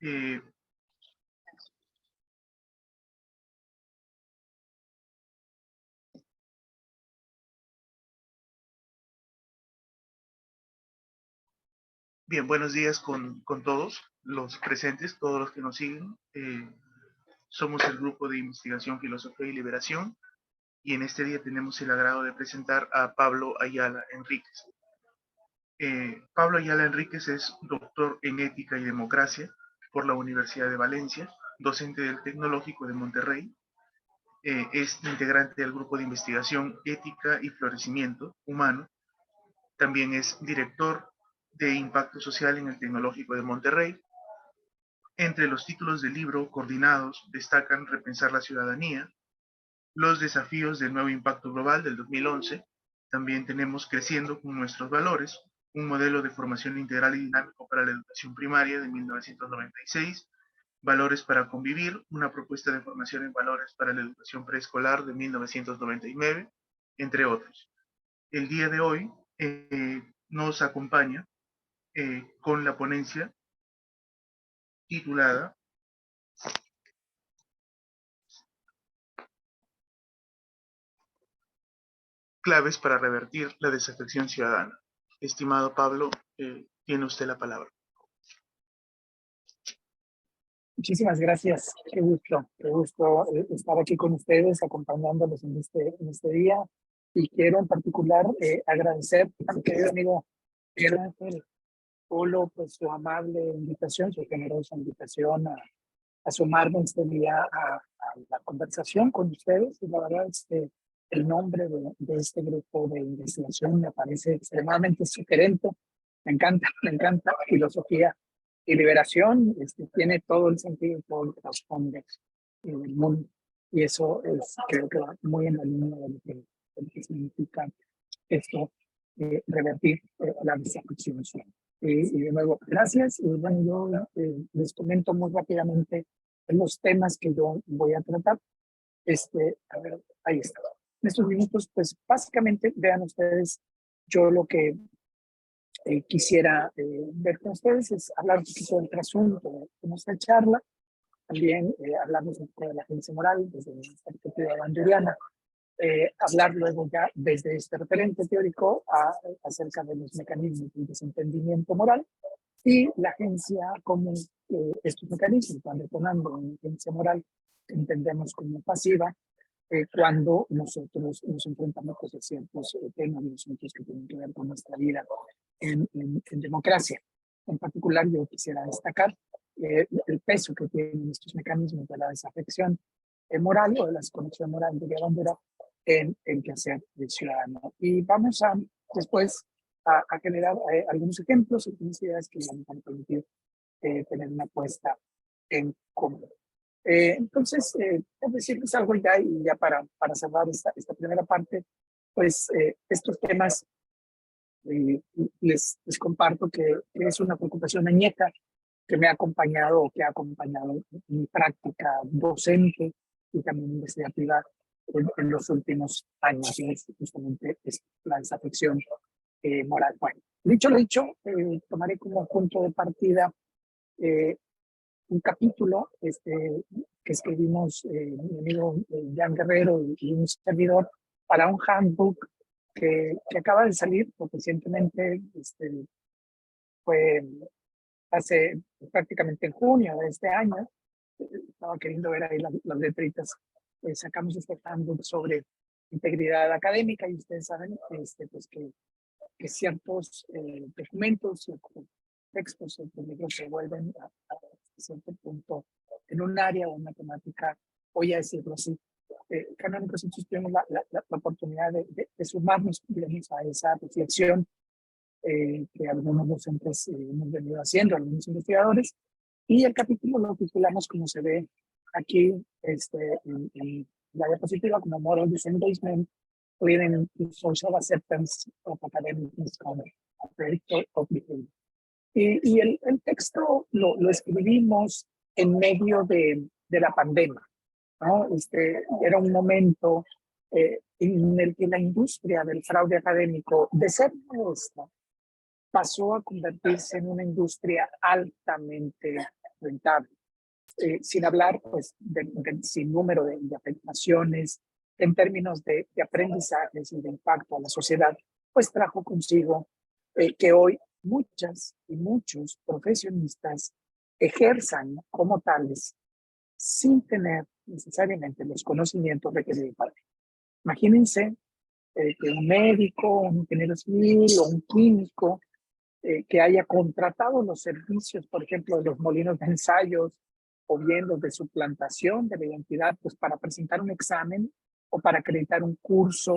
Eh, Bien, buenos días con todos los presentes, todos los que nos siguen. Somos el grupo de investigación Filosofía y Liberación y en este día tenemos el agrado de presentar a Pablo Ayala Enríquez. Pablo Ayala Enríquez es doctor en Ética y Democracia por la Universidad de Valencia, docente del Tecnológico de Monterrey, es integrante del grupo de investigación Ética y Florecimiento Humano, también es director de Impacto Social en el Tecnológico de Monterrey. Entre los títulos del libro coordinados destacan Repensar la ciudadanía, Los desafíos del nuevo impacto global del 2011. También tenemos Creciendo con nuestros valores, un modelo de formación integral y dinámico para la educación primaria de 1996, Valores para convivir, una propuesta de formación en valores para la educación preescolar de 1999, entre otros. El día de hoy nos acompaña con la ponencia titulada Claves para revertir la desafección ciudadana. Estimado Pablo, tiene usted la palabra. Muchísimas gracias. Qué gusto estar aquí con ustedes, acompañándolos en este día. Y quiero en particular agradecer a mi querido amigo Miguel Ángel Polo, pues su amable invitación, su generosa invitación a sumarme este día a la conversación con ustedes. Y la verdad es que el nombre de este grupo de investigación me parece extremadamente sugerente. Me encanta filosofía y liberación. Tiene todo el sentido, todo el trasfondo del mundo. Y eso es, creo que va muy en la línea de lo que significa esto, revertir la desafección social. Y de nuevo, gracias. Y bueno, yo les comento muy rápidamente los temas que yo voy a tratar. A ver, ahí está. En estos minutos, pues básicamente vean ustedes, yo lo que quisiera ver con ustedes es hablar un poquito del trasunto de nuestra charla, también hablarnos un poco de la agencia moral desde una perspectiva banduriana, hablar luego ya desde este referente teórico acerca de los mecanismos del desentendimiento moral y la agencia como estos mecanismos van detonando una agencia moral que entendemos como pasiva cuando nosotros nos enfrentamos a ciertos temas y asuntos que tienen que ver con nuestra vida en democracia. En particular, yo quisiera destacar el peso que tienen estos mecanismos de la desafección moral o de la desconexión moral de la bandera en el quehacer del ciudadano. Y vamos a después a generar algunos ejemplos, algunas ideas que nos van a permitir tener una puesta en común. Entonces, es decirles algo ya y ya para cerrar esta primera parte, pues estos temas les comparto que es una preocupación añeja que me ha acompañado o que ha acompañado mi práctica docente y también investigativa en los últimos años, y es justamente la desafección moral. Bueno, dicho lo dicho, tomaré como punto de partida un capítulo que escribimos mi amigo Jan Guerrero y un servidor para un handbook que acaba de salir recientemente, fue hace prácticamente en junio de este año. Estaba queriendo ver ahí las letritas. Sacamos este handbook sobre integridad académica y ustedes saben pues que ciertos documentos, ciertos textos, ciertos libros se vuelven a cierto punto en un área o una temática, voy a decirlo así, canónicos. Entonces tuvimos la oportunidad de sumarnos, digamos, a esa reflexión que algunos docentes hemos venido haciendo, algunos investigadores, y el capítulo lo titulamos, como se ve aquí en la diapositiva, como Moral Disengagement, Leading to Social Acceptance of Academic Misconduct, a Predictor of Behavior. Y el texto lo escribimos en medio de la pandemia, ¿no? Era un momento en el que la industria del fraude académico, de ser modesta, pasó a convertirse en una industria altamente enfrentar, sin hablar pues del sinnúmero de afectaciones en términos de aprendizajes y de impacto a la sociedad, pues trajo consigo que hoy muchas y muchos profesionistas ejerzan como tales sin tener necesariamente los conocimientos requeridos para ello. Imagínense que un médico, un ingeniero civil o un químico que haya contratado los servicios, por ejemplo, de los molinos de ensayos o bien los de suplantación de la identidad, pues para presentar un examen o para acreditar un curso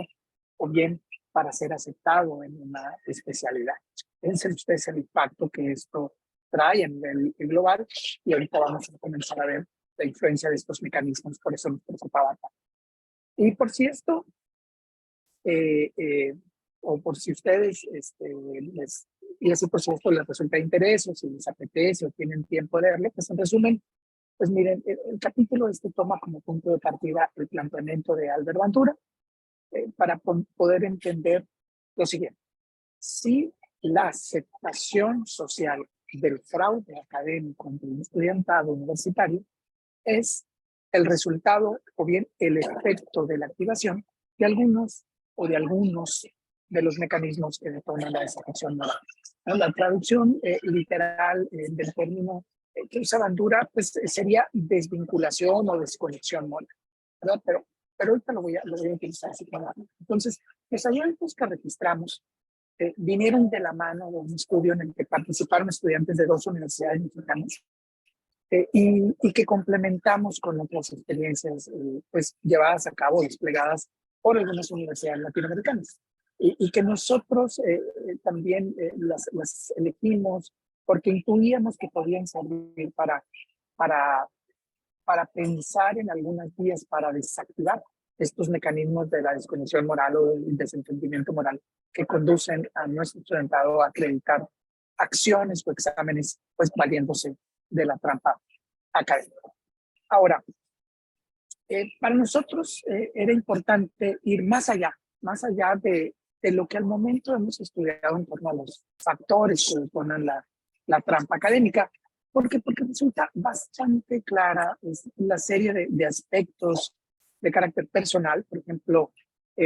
o bien para ser aceptado en una especialidad. Piensen ustedes el impacto que esto trae a nivel global y ahorita vamos a comenzar a ver la influencia de estos mecanismos, por eso nos preocupaba tanto. Y por si esto, o por si ustedes y así por supuesto les resulta de interés o si les apetece o tienen tiempo de leerlo, pues en resumen, pues miren, el capítulo toma como punto de partida el planteamiento de Albert Bandura para poder entender lo siguiente. Si la aceptación social del fraude académico entre un estudiantado universitario es el resultado o bien el efecto de la activación de algunos de los mecanismos que detonan la desafección moral. La traducción literal del término que usa Bandura pues, sería desvinculación o desconexión moral, ¿verdad? Pero ahorita lo voy a utilizar así. Entonces, los hallazgos que registramos vinieron de la mano de un estudio en el que participaron estudiantes de 2 universidades mexicanas y que complementamos con otras experiencias pues llevadas a cabo, desplegadas por algunas universidades latinoamericanas y que nosotros también las elegimos porque intuíamos que podían servir para pensar en algunas vías para desactivar estos mecanismos de la desconexión moral o del desentendimiento moral que conducen a nuestro estudiantado a acreditar acciones o exámenes pues valiéndose de la trampa académica. Ahora, para nosotros era importante ir más allá de lo que al momento hemos estudiado en torno a los factores que ponen la trampa académica, porque resulta bastante clara la serie de aspectos de carácter personal, por ejemplo,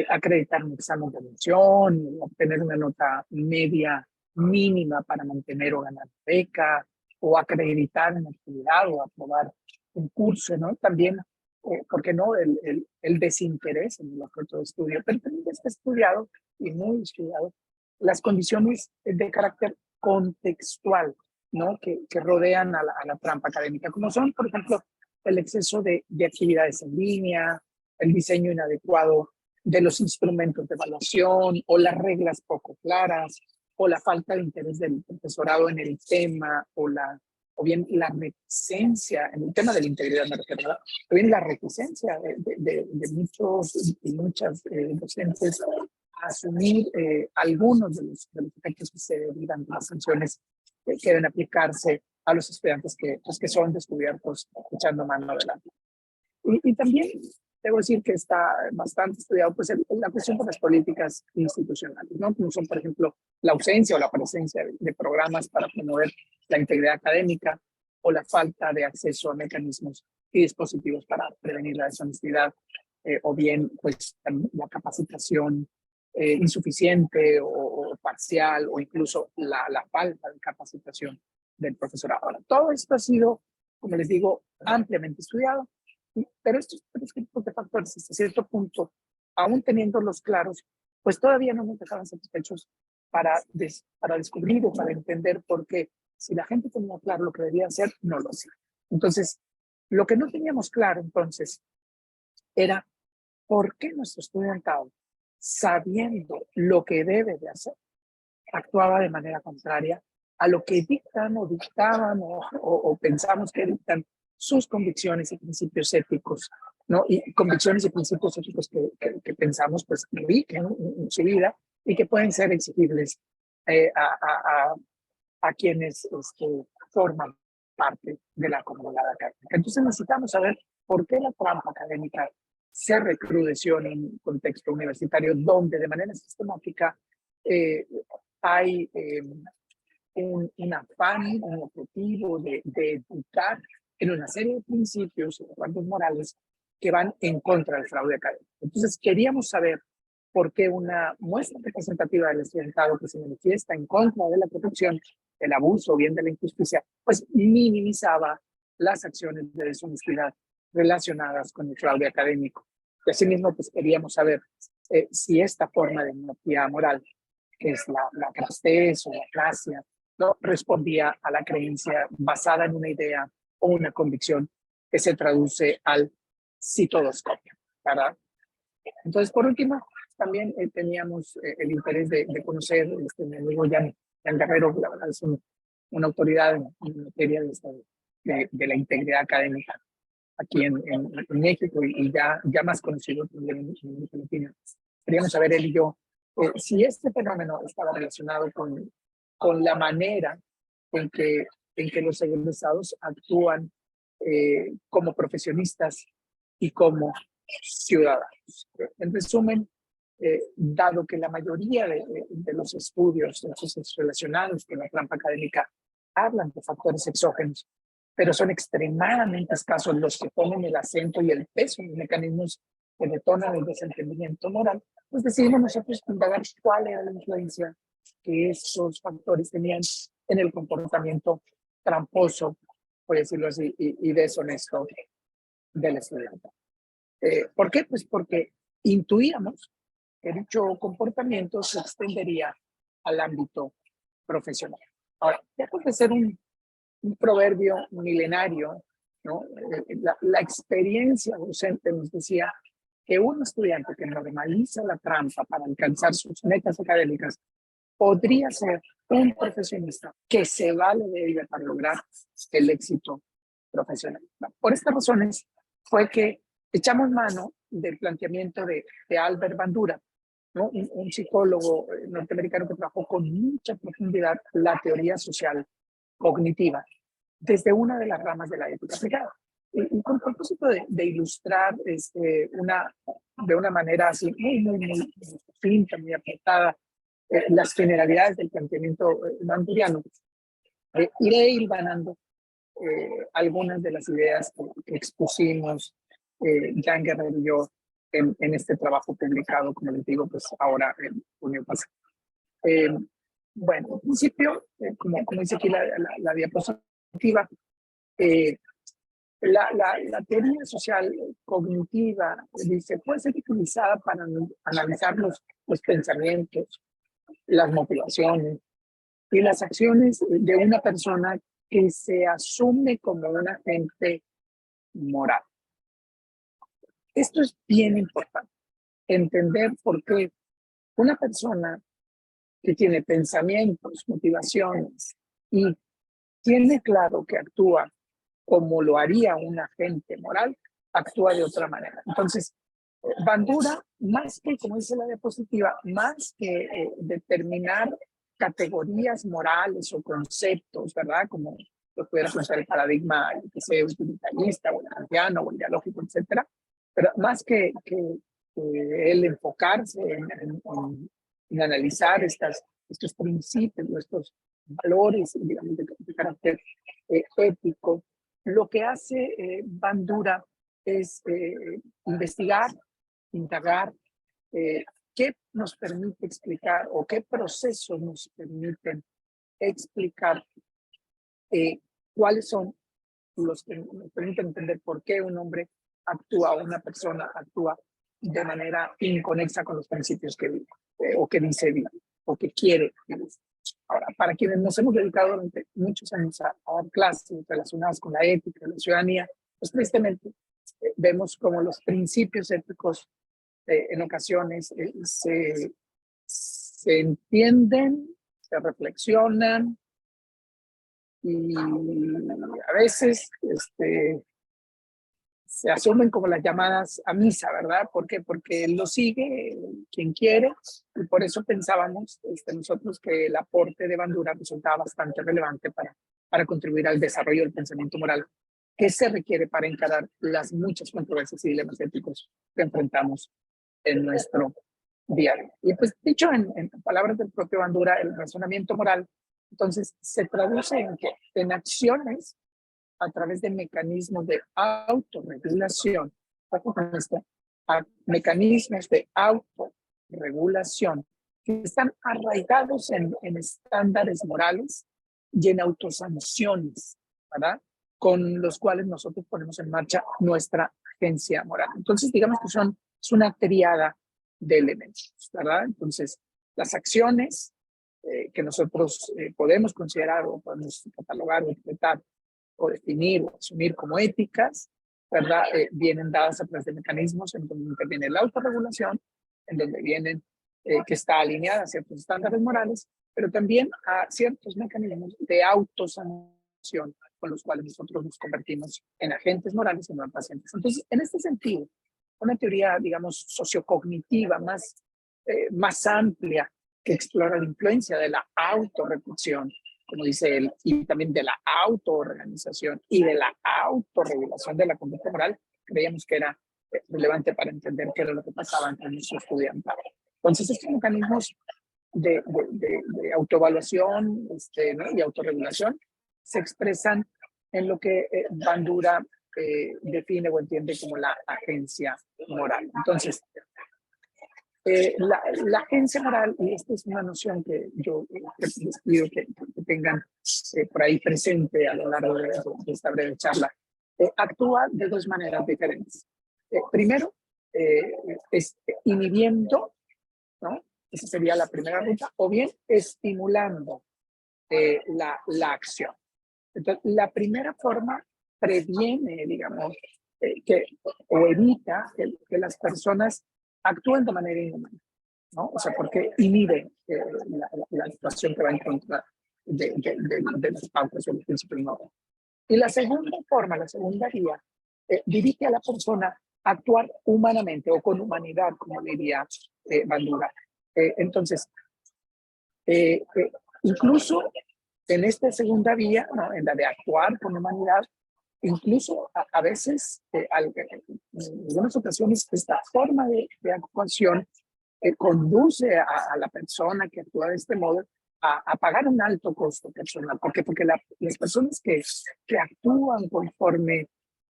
acreditar un examen de admisión, obtener una nota media mínima para mantener o ganar beca, o acreditar una actividad o aprobar un curso, ¿no? También, ¿por qué no? El desinterés en el objeto de estudio, pero también está estudiado y muy estudiado las condiciones de carácter contextual, ¿no? Que rodean a la trampa académica, como son, por ejemplo, el exceso de actividades en línea, el diseño inadecuado de los instrumentos de evaluación o las reglas poco claras, o la falta de interés del profesorado en el tema, o bien la reticencia, en el tema de la integridad me refiero, ¿verdad? O bien la reticencia de muchos y muchas docentes a asumir algunos de los efectos que se derivan de las sanciones que deben aplicarse a los estudiantes que son descubiertos echando mano adelante. Y también debo decir que está bastante estudiado pues, la cuestión de las políticas institucionales, ¿no? Como son, por ejemplo, la ausencia o la presencia de programas para promover la integridad académica o la falta de acceso a mecanismos y dispositivos para prevenir la deshonestidad, o bien pues, la capacitación insuficiente o parcial o incluso la falta de capacitación del profesorado. Ahora, todo esto ha sido, como les digo, ampliamente estudiado. Pero estos tipos de factores, hasta cierto punto, aún teniéndolos claros, pues todavía no nos dejaban satisfechos para descubrir o para entender por qué, si la gente tenía claro lo que debía hacer, no lo hacía. Entonces, lo que no teníamos claro entonces era por qué nuestro estudiantado, sabiendo lo que debe de hacer, actuaba de manera contraria a lo que dictan o dictaban o pensamos que dictan sus convicciones y principios éticos, ¿no? Y convicciones y principios éticos que pensamos pues rigen en su vida y que pueden ser exigibles a quienes forman parte de la comunidad académica. Entonces necesitamos saber por qué la trampa académica se recrudeció en un contexto universitario donde de manera sistemática hay un afán, un objetivo de educar en una serie de principios y de acuerdos morales que van en contra del fraude académico. Entonces, queríamos saber por qué una muestra representativa del estudiantado que se manifiesta en contra de la corrupción, del abuso o bien de la injusticia, pues minimizaba las acciones de deshonestidad relacionadas con el fraude académico. Y asimismo, pues queríamos saber si esta forma de monarquía moral, que es la crastez o la gracia, no respondía a la creencia basada en una idea o una convicción que se traduce al citodoscopio, ¿verdad? Entonces, por último, también teníamos el interés de conocer mi amigo Jan Guerrero, la verdad es una autoridad en materia de la integridad académica aquí en México y ya más conocido también en América Latina. Queríamos saber él y yo si este fenómeno estaba relacionado con la manera en que los egresados actúan como profesionistas y como ciudadanos. En resumen, dado que la mayoría de los estudios relacionados con la trampa académica hablan de factores exógenos, pero son extremadamente escasos los que ponen el acento y el peso en los mecanismos que detonan el desentendimiento moral, pues decidimos nosotros indagar cuál era la influencia que esos factores tenían en el comportamiento tramposo, por decirlo así, y deshonesto del estudiante. ¿Por qué? Pues porque intuíamos que dicho comportamiento se extendería al ámbito profesional. Ahora, lejos de ser un proverbio milenario, ¿no? La experiencia docente nos decía que un estudiante que normaliza la trampa para alcanzar sus metas académicas podría ser un profesionista que se vale de ella para lograr el éxito profesional. Por estas razones fue que echamos mano del planteamiento de Albert Bandura, ¿no? Un psicólogo norteamericano que trabajó con mucha profundidad la teoría social cognitiva desde una de las ramas de la ética aplicada. Y con el propósito de ilustrar de una manera así muy finta, muy apretada, las generalidades del planteamiento banduriano, iré hilvanando algunas de las ideas que expusimos Jan Guerrero y yo en este trabajo publicado, como les digo, pues ahora en junio pasado. Bueno, en principio, como dice aquí la diapositiva, la teoría social cognitiva dice, puede ser utilizada para analizar los pensamientos, las motivaciones y las acciones de una persona que se asume como un agente moral. Esto es bien importante, entender por qué una persona que tiene pensamientos, motivaciones y tiene claro que actúa como lo haría un agente moral, actúa de otra manera. Entonces, Bandura, más que, como dice la diapositiva, más que determinar categorías morales o conceptos, ¿verdad? Como lo pudiera pensar el paradigma que sea utilitarista o el kantiano o el dialógico, etcétera, pero más que el enfocarse en analizar estos principios, estos valores, digamos, de carácter ético, lo que hace Bandura es investigar, indagar qué nos permite explicar o qué procesos nos permiten explicar cuáles son los que nos permiten entender por qué un hombre actúa o una persona actúa de manera inconexa con los principios que vive o que dice vive o que quiere vivir. Ahora, para quienes nos hemos dedicado durante muchos años a dar clases relacionadas con la ética, la ciudadanía, pues tristemente vemos como los principios éticos en ocasiones se entienden, se reflexionan y a veces se asumen como las llamadas a misa, ¿verdad? ¿Por qué? Porque lo sigue quien quiere y por eso pensábamos nosotros que el aporte de Bandura resultaba bastante relevante para contribuir al desarrollo del pensamiento moral que se requiere para encarar las muchas controversias y dilemas éticos que enfrentamos en nuestro día a día. Y pues dicho en palabras del propio Bandura, el razonamiento moral Entonces, se traduce en que en acciones a través de mecanismos de autorregulación, mecanismos de autorregulación que están arraigados en estándares morales y en autosanciones, ¿verdad? Con los cuales nosotros ponemos en marcha nuestra agencia moral. Entonces, digamos que es una triada de elementos, ¿verdad? Entonces, las acciones que nosotros podemos considerar o podemos catalogar o interpretar o definir o asumir como éticas, ¿verdad? Vienen dadas a través de mecanismos en donde interviene la autorregulación, en donde vienen que está alineada a ciertos estándares morales, pero también a ciertos mecanismos de autosanación con los cuales nosotros nos convertimos en agentes morales y no en pacientes. Entonces, en este sentido, una teoría, digamos, sociocognitiva más amplia que explora la influencia de la autorreflexión, como dice él, y también de la autoorganización y de la autorregulación de la conducta moral, creíamos que era relevante para entender qué era lo que pasaba entre nuestro estudiantado. Entonces, estos mecanismos de autoevaluación ¿no? y autorregulación se expresan en lo que Bandura define o entiende como la agencia moral. Entonces, la agencia moral, y esta es una noción que yo les pido que tengan por ahí presente a lo largo de esta breve charla, actúa de dos maneras diferentes. Primero, es inhibiendo, ¿no? Esa sería la primera ruta, o bien estimulando la acción. Entonces, la primera forma previene, digamos, o evita que las personas actúen de manera inhumana, ¿no? O sea, porque inhibe la situación que va en contra de las pautas o los principios morales. Y la segunda forma, la segunda vía, dirige a la persona a actuar humanamente o con humanidad, como diría Bandura. Entonces, incluso en esta segunda vía, ¿no? En la de actuar con humanidad, incluso a veces, en algunas ocasiones, esta forma de actuación conduce a la persona que actúa de este modo a pagar un alto costo personal. ¿Por qué? Porque las personas que actúan conforme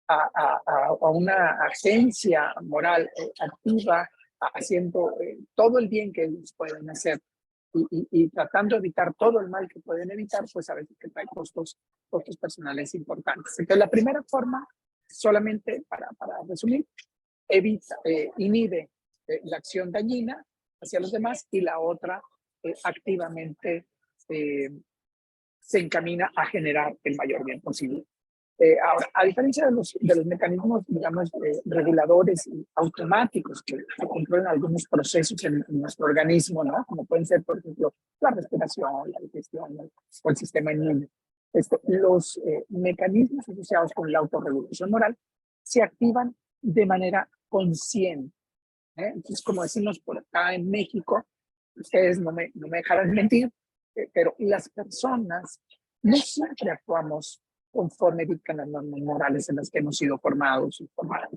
a una agencia moral activa, haciendo todo el bien que ellos pueden hacer y tratando de evitar todo el mal que pueden evitar, pues a veces que trae costos personales importantes. Entonces, la primera forma, solamente para resumir, inhibe la acción dañina hacia los demás, y la otra activamente se encamina a generar el mayor bien posible. Ahora, a diferencia de los mecanismos, digamos, reguladores y automáticos que controlan algunos procesos en nuestro organismo, ¿no? Como pueden ser, por ejemplo, la respiración, la digestión, o el sistema inmune. Los mecanismos asociados con la autorregulación moral se activan de manera consciente. Entonces, como decimos por acá en México, ustedes no me dejarán mentir, pero las personas no siempre actuamos conforme dictan las normas morales en las que hemos sido formados y formadas.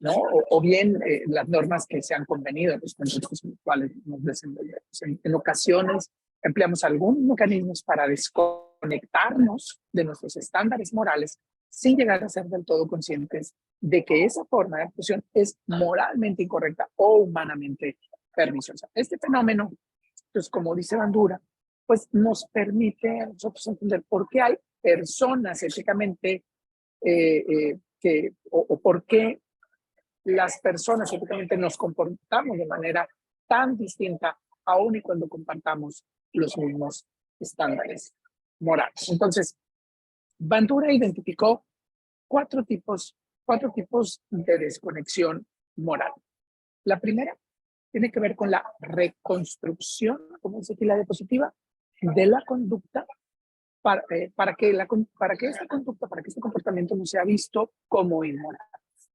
¿No? O bien las normas que se han convenido, los conceptos en los cuales nos desenvolvemos. En ocasiones empleamos algunos mecanismos para desconectarnos de nuestros estándares morales sin llegar a ser del todo conscientes de que esa forma de actuación es moralmente incorrecta o humanamente perniciosa. Este fenómeno, pues como dice Bandura, pues nos permite a nosotros entender por qué hay personas éticamente o por qué las personas éticamente nos comportamos de manera tan distinta, aun y cuando compartamos los mismos estándares morales. Entonces, Bandura identificó cuatro tipos de desconexión moral. La primera tiene que ver con la reconstrucción, como dice aquí la diapositiva, de la conducta para que esta conducta, para que este comportamiento no sea visto como inmoral.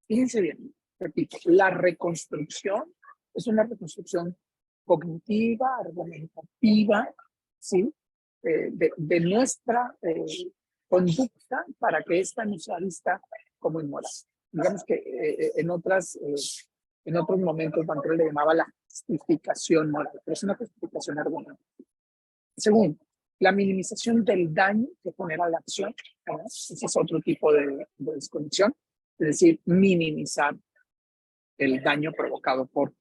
Fíjense bien, repito, la reconstrucción es una reconstrucción cognitiva, argumentativa, ¿sí? De nuestra conducta para que esta no sea vista como inmoral. Digamos que en otros momentos Bandura le llamaba la justificación moral, pero es una justificación argumentativa. Segundo, la minimización del daño que genera la acción, ¿verdad? Ese es otro tipo de desconexión, es decir, minimizar el daño provocado por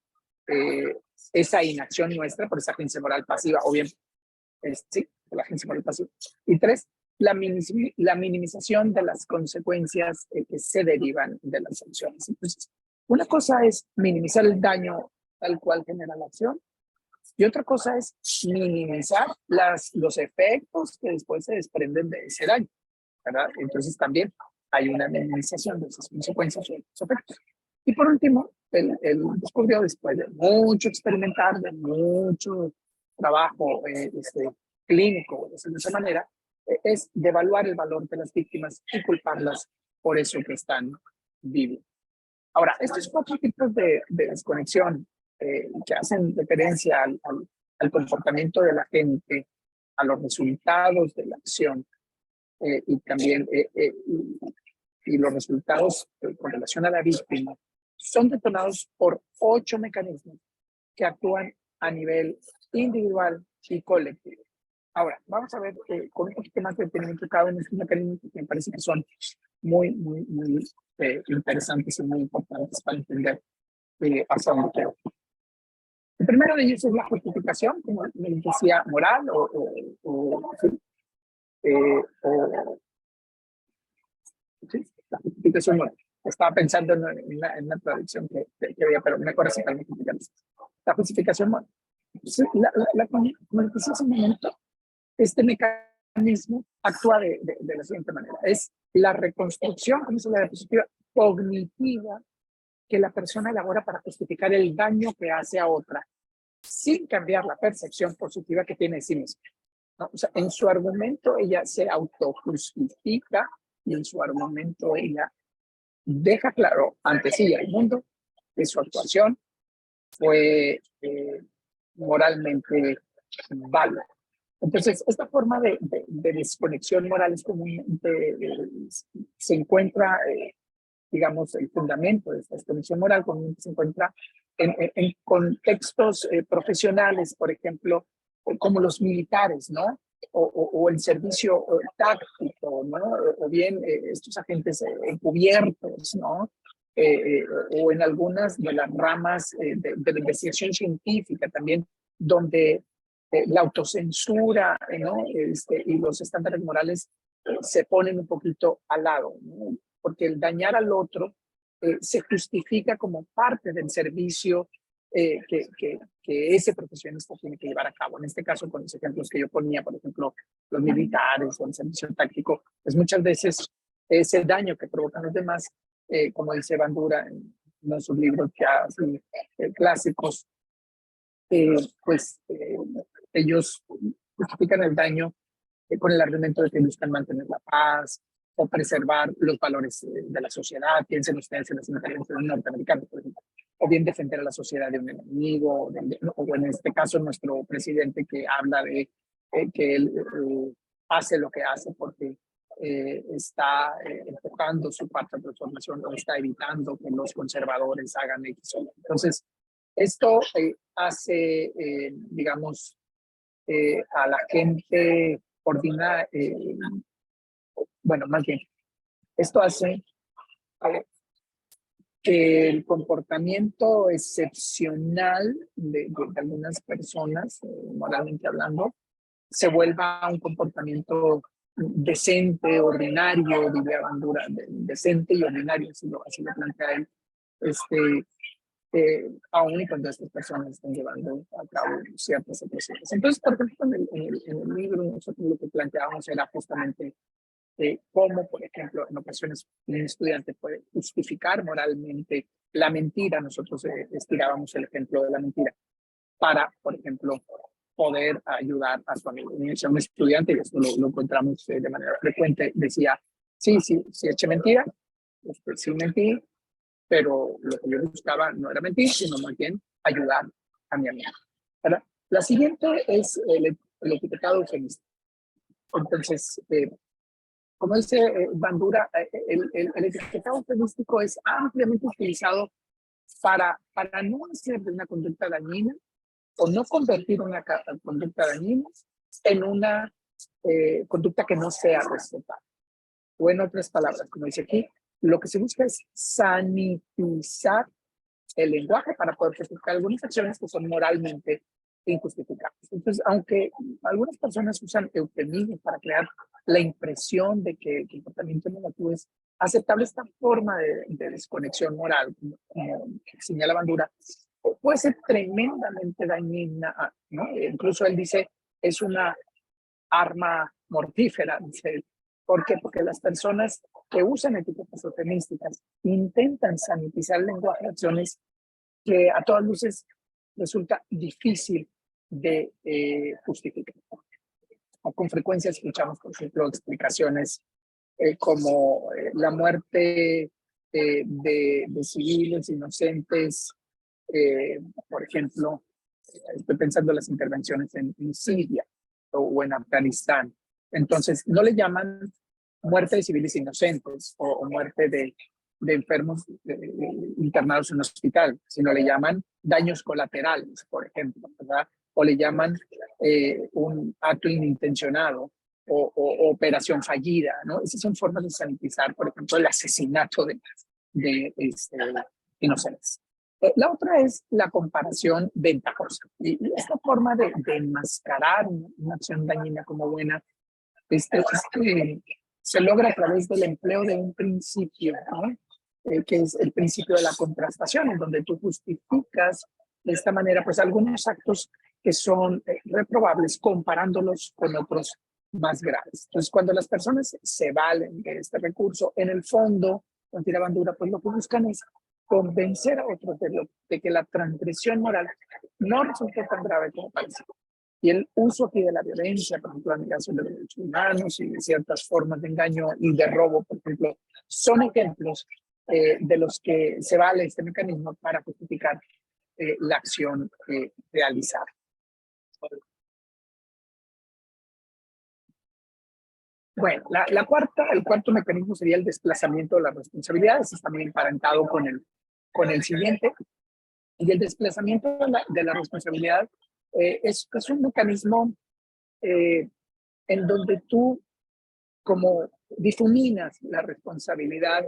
esa inacción nuestra, por esa agencia moral pasiva, o bien, sí, por la agencia moral pasiva. Y tres, la minimización de las consecuencias que se derivan de las acciones. Entonces, una cosa es minimizar el daño tal cual genera la acción, y otra cosa es minimizar los efectos que después se desprenden de ese daño, ¿verdad? Entonces también hay una minimización de esas consecuencias o esos efectos. Y por último, él descubrió, después de mucho experimentar, de mucho trabajo clínico, de esa manera, es de evaluar el valor de las víctimas y culparlas por eso que están viviendo. Ahora, estos cuatro tipos de desconexión que hacen referencia al comportamiento de la gente, a los resultados de la acción y también y los resultados con relación a la víctima, son detonados por 8 mecanismos que actúan a nivel individual y colectivo. Ahora, vamos a ver con un poquito más de detenimiento cada uno de estos mecanismos que me parece que son muy interesantes y muy importantes para entender hacia dónde quiero. El primero de ellos es la justificación, como les decía, moral sí, la justificación moral. Estaba pensando en una traducción que había, pero me parece que la justificación moral. Entonces, como les decía hace un momento, este mecanismo actúa de la siguiente manera. Es la reconstrucción, como es la diapositiva, cognitiva que la persona elabora para justificar el daño que hace a otra, sin cambiar la percepción positiva que tiene de sí misma, ¿no? O sea, en su argumento ella se autojustifica y en su argumento ella deja claro ante sí y al mundo que su actuación fue moralmente válida. Entonces, esta forma de desconexión moral es comúnmente se encuentra, digamos, el fundamento de esta desconexión moral comúnmente se encuentra en contextos profesionales, por ejemplo, como los militares, ¿no? O el servicio táctico, ¿no? O bien estos agentes encubiertos, ¿no? O en algunas de las ramas de la investigación científica también, donde la autocensura, ¿no? Y los estándares morales se ponen un poquito al lado, ¿no? Porque el dañar al otro se justifica como parte del servicio que ese profesionista tiene que llevar a cabo. En este caso, con los ejemplos que yo ponía, por ejemplo, los militares o el servicio táctico, pues muchas veces ese daño que provocan los demás, como dice Bandura en uno de sus libros ya clásicos, pues ellos justifican el daño con el argumento de que buscan mantener la paz o preservar los valores de la sociedad. Piensen ustedes en las intervenciones norteamericanas, por ejemplo, o bien defender a la sociedad de un enemigo, o en este caso nuestro presidente que habla de que él hace lo que hace porque está enfocando su parte de transformación o está evitando que los conservadores hagan X. Entonces, esto hace, digamos, a la gente ordinaria, bueno, más bien, esto hace que el comportamiento excepcional de algunas personas, moralmente hablando, se vuelva un comportamiento decente, ordinario, diría Bandura, decente y ordinario, así lo plantea él, aún y cuando estas personas están llevando a cabo ciertas operaciones. Entonces, por ejemplo, en el libro nosotros lo que planteábamos era justamente cómo, por ejemplo, en ocasiones un estudiante puede justificar moralmente la mentira. Nosotros estirábamos el ejemplo de la mentira para, por ejemplo, poder ayudar a su amigo. Un estudiante, y esto lo encontramos de manera frecuente, decía, sí, eché mentira, sí mentí, pero lo que yo buscaba no era mentir, sino más bien ayudar a mi amigo. ¿Verdad? La siguiente es el etiquetado eufemista. Entonces, como dice Bandura, el etiquetado eufemístico es ampliamente utilizado para no hacer de una conducta dañina o no convertir una conducta dañina en una conducta que no sea respetada. O en otras palabras, como dice aquí, lo que se busca es sanitizar el lenguaje para poder justificar algunas acciones que son moralmente injustificables. Entonces, aunque algunas personas usan eufemismos para crear la impresión de que el comportamiento negativo es aceptable, esta forma de desconexión moral, como señala Bandura, puede ser tremendamente dañina, ¿no? Incluso él dice, es una arma mortífera, dice él. ¿Por qué? Porque las personas que usan etiquetas eufemísticas intentan sanitizar el lenguaje de acciones que a todas luces resulta difícil de justificar. Con frecuencia escuchamos, por ejemplo, explicaciones como la muerte de civiles inocentes, por ejemplo, estoy pensando en las intervenciones en Siria o en Afganistán. Entonces, no le llaman muerte de civiles inocentes o muerte de enfermos internados en un hospital, sino le llaman daños colaterales, por ejemplo, ¿verdad? O le llaman un acto inintencionado o operación fallida, ¿no? Esas son formas de sanitizar, por ejemplo, el asesinato de inocentes. La otra es la comparación ventajosa. Y esta forma de enmascarar una acción dañina como buena se logra a través del empleo de un principio, ¿no? Que es el principio de la contrastación, en donde tú justificas de esta manera pues algunos actos que son reprobables comparándolos con otros más graves. Entonces, cuando las personas se valen de este recurso, en el fondo, con tira bandura, pues lo que buscan es convencer a otros de que la transgresión moral no resulta tan grave como parece. Y el uso aquí de la violencia, por ejemplo, la negación de los derechos humanos y de ciertas formas de engaño y de robo, por ejemplo, son ejemplos de los que se vale este mecanismo para justificar la acción realizada. Bueno, el cuarto mecanismo sería el desplazamiento de las responsabilidades, es también emparentado con el siguiente. Y el desplazamiento de la responsabilidad es un mecanismo en donde tú como difuminas la responsabilidad,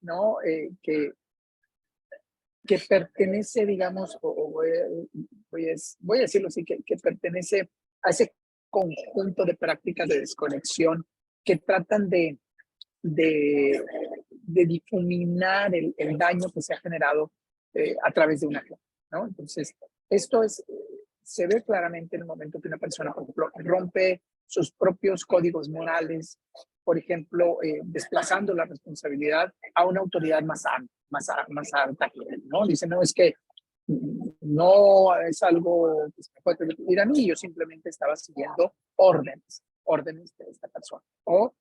¿no? Que pertenece, digamos, voy a decirlo así, que pertenece a ese conjunto de prácticas de desconexión que tratan de difuminar el daño que se ha generado a través de una acción, ¿no? Entonces, esto se ve claramente en el momento que una persona, por ejemplo, rompe sus propios códigos morales, por ejemplo, desplazando la responsabilidad a una autoridad más alta, ¿no? Dice, no, es que no es algo que se me puede atribuir a mí, yo simplemente estaba siguiendo órdenes de esta persona. O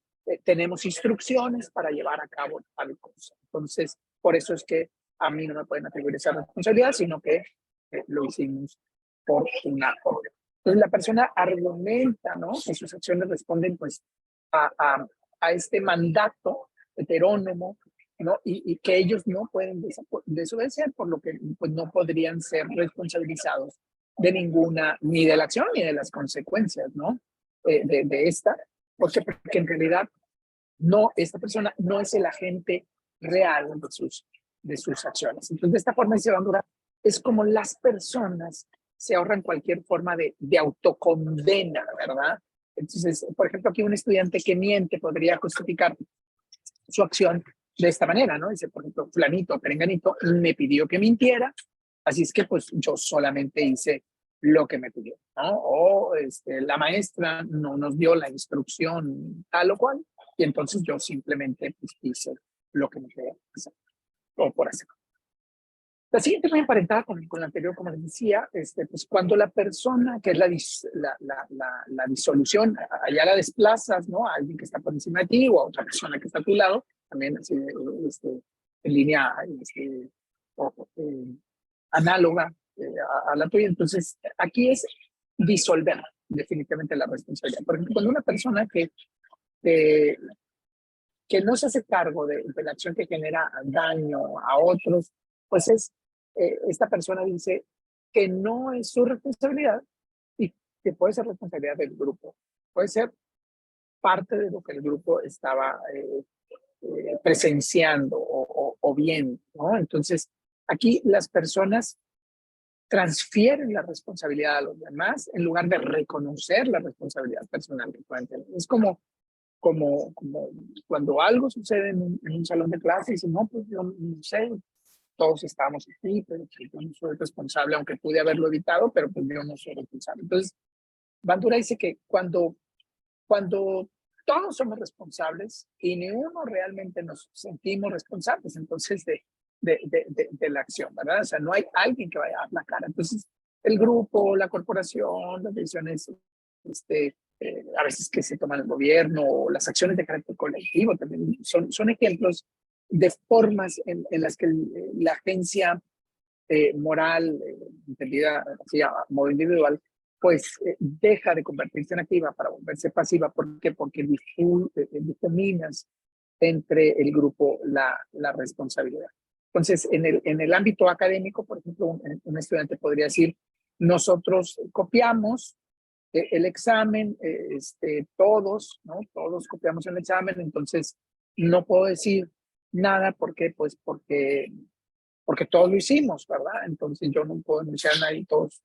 tenemos instrucciones para llevar a cabo tal cosa. Entonces, por eso es que a mí no me pueden atribuir esa responsabilidad, sino que lo hicimos por una orden. Entonces, la persona argumenta, ¿no? Que sus acciones responden, pues, a este mandato heterónomo, ¿no? Y que ellos no pueden desobedecer, por lo que pues, no podrían ser responsabilizados de ninguna, ni de la acción, ni de las consecuencias, ¿no? De esta, porque en realidad esta persona no es el agente real de sus acciones. Entonces, de esta forma, dice Bandura, es como las personas se ahorran cualquier forma de autocondena, ¿verdad? Entonces, por ejemplo, aquí un estudiante que miente podría justificar su acción de esta manera, ¿no? Dice, por ejemplo, fulanito, perenganito, me pidió que mintiera, así es que pues yo solamente hice lo que me pidió, ¿no? O la maestra no nos dio la instrucción tal o cual, y entonces yo simplemente pues, hice lo que me quería hacer, o por hacer. La siguiente muy emparentada con la anterior, como les decía, pues cuando la persona, que es la disolución, allá la desplazas, ¿no? A alguien que está por encima de ti o a otra persona que está a tu lado, también así, en línea análoga a la tuya. Entonces, aquí es disolver definitivamente la responsabilidad. Por ejemplo, cuando una persona que no se hace cargo de la acción que genera daño a otros, pues esta persona dice que no es su responsabilidad y que puede ser responsabilidad del grupo. puede ser parte de lo que el grupo estaba presenciando o viendo, ¿no? Entonces, aquí las personas transfieren la responsabilidad a los demás en lugar de reconocer la responsabilidad personal que pueden tener. Es como cuando algo sucede en un salón de clase y dicen, no, pues yo no sé, todos estábamos aquí, pero pues, yo no soy responsable, aunque pude haberlo evitado, pero pues yo no soy responsable. Entonces, Bandura dice que cuando todos somos responsables y ni uno realmente nos sentimos responsables, entonces de la acción, ¿verdad? O sea, no hay alguien que vaya a la cara. Entonces, el grupo, la corporación, las decisiones, a veces que se toman el gobierno, o las acciones de carácter colectivo también son ejemplos de formas en las que la agencia moral, entendida así a modo individual, pues deja de convertirse en activa para volverse pasiva. ¿Por qué? Porque difuminas entre el grupo la responsabilidad. Entonces, en el ámbito académico, por ejemplo, un estudiante podría decir, nosotros copiamos el examen, todos, ¿no? Todos copiamos el examen, entonces no puedo decir nada porque todos lo hicimos, ¿verdad? Entonces yo no puedo denunciar a nadie, todos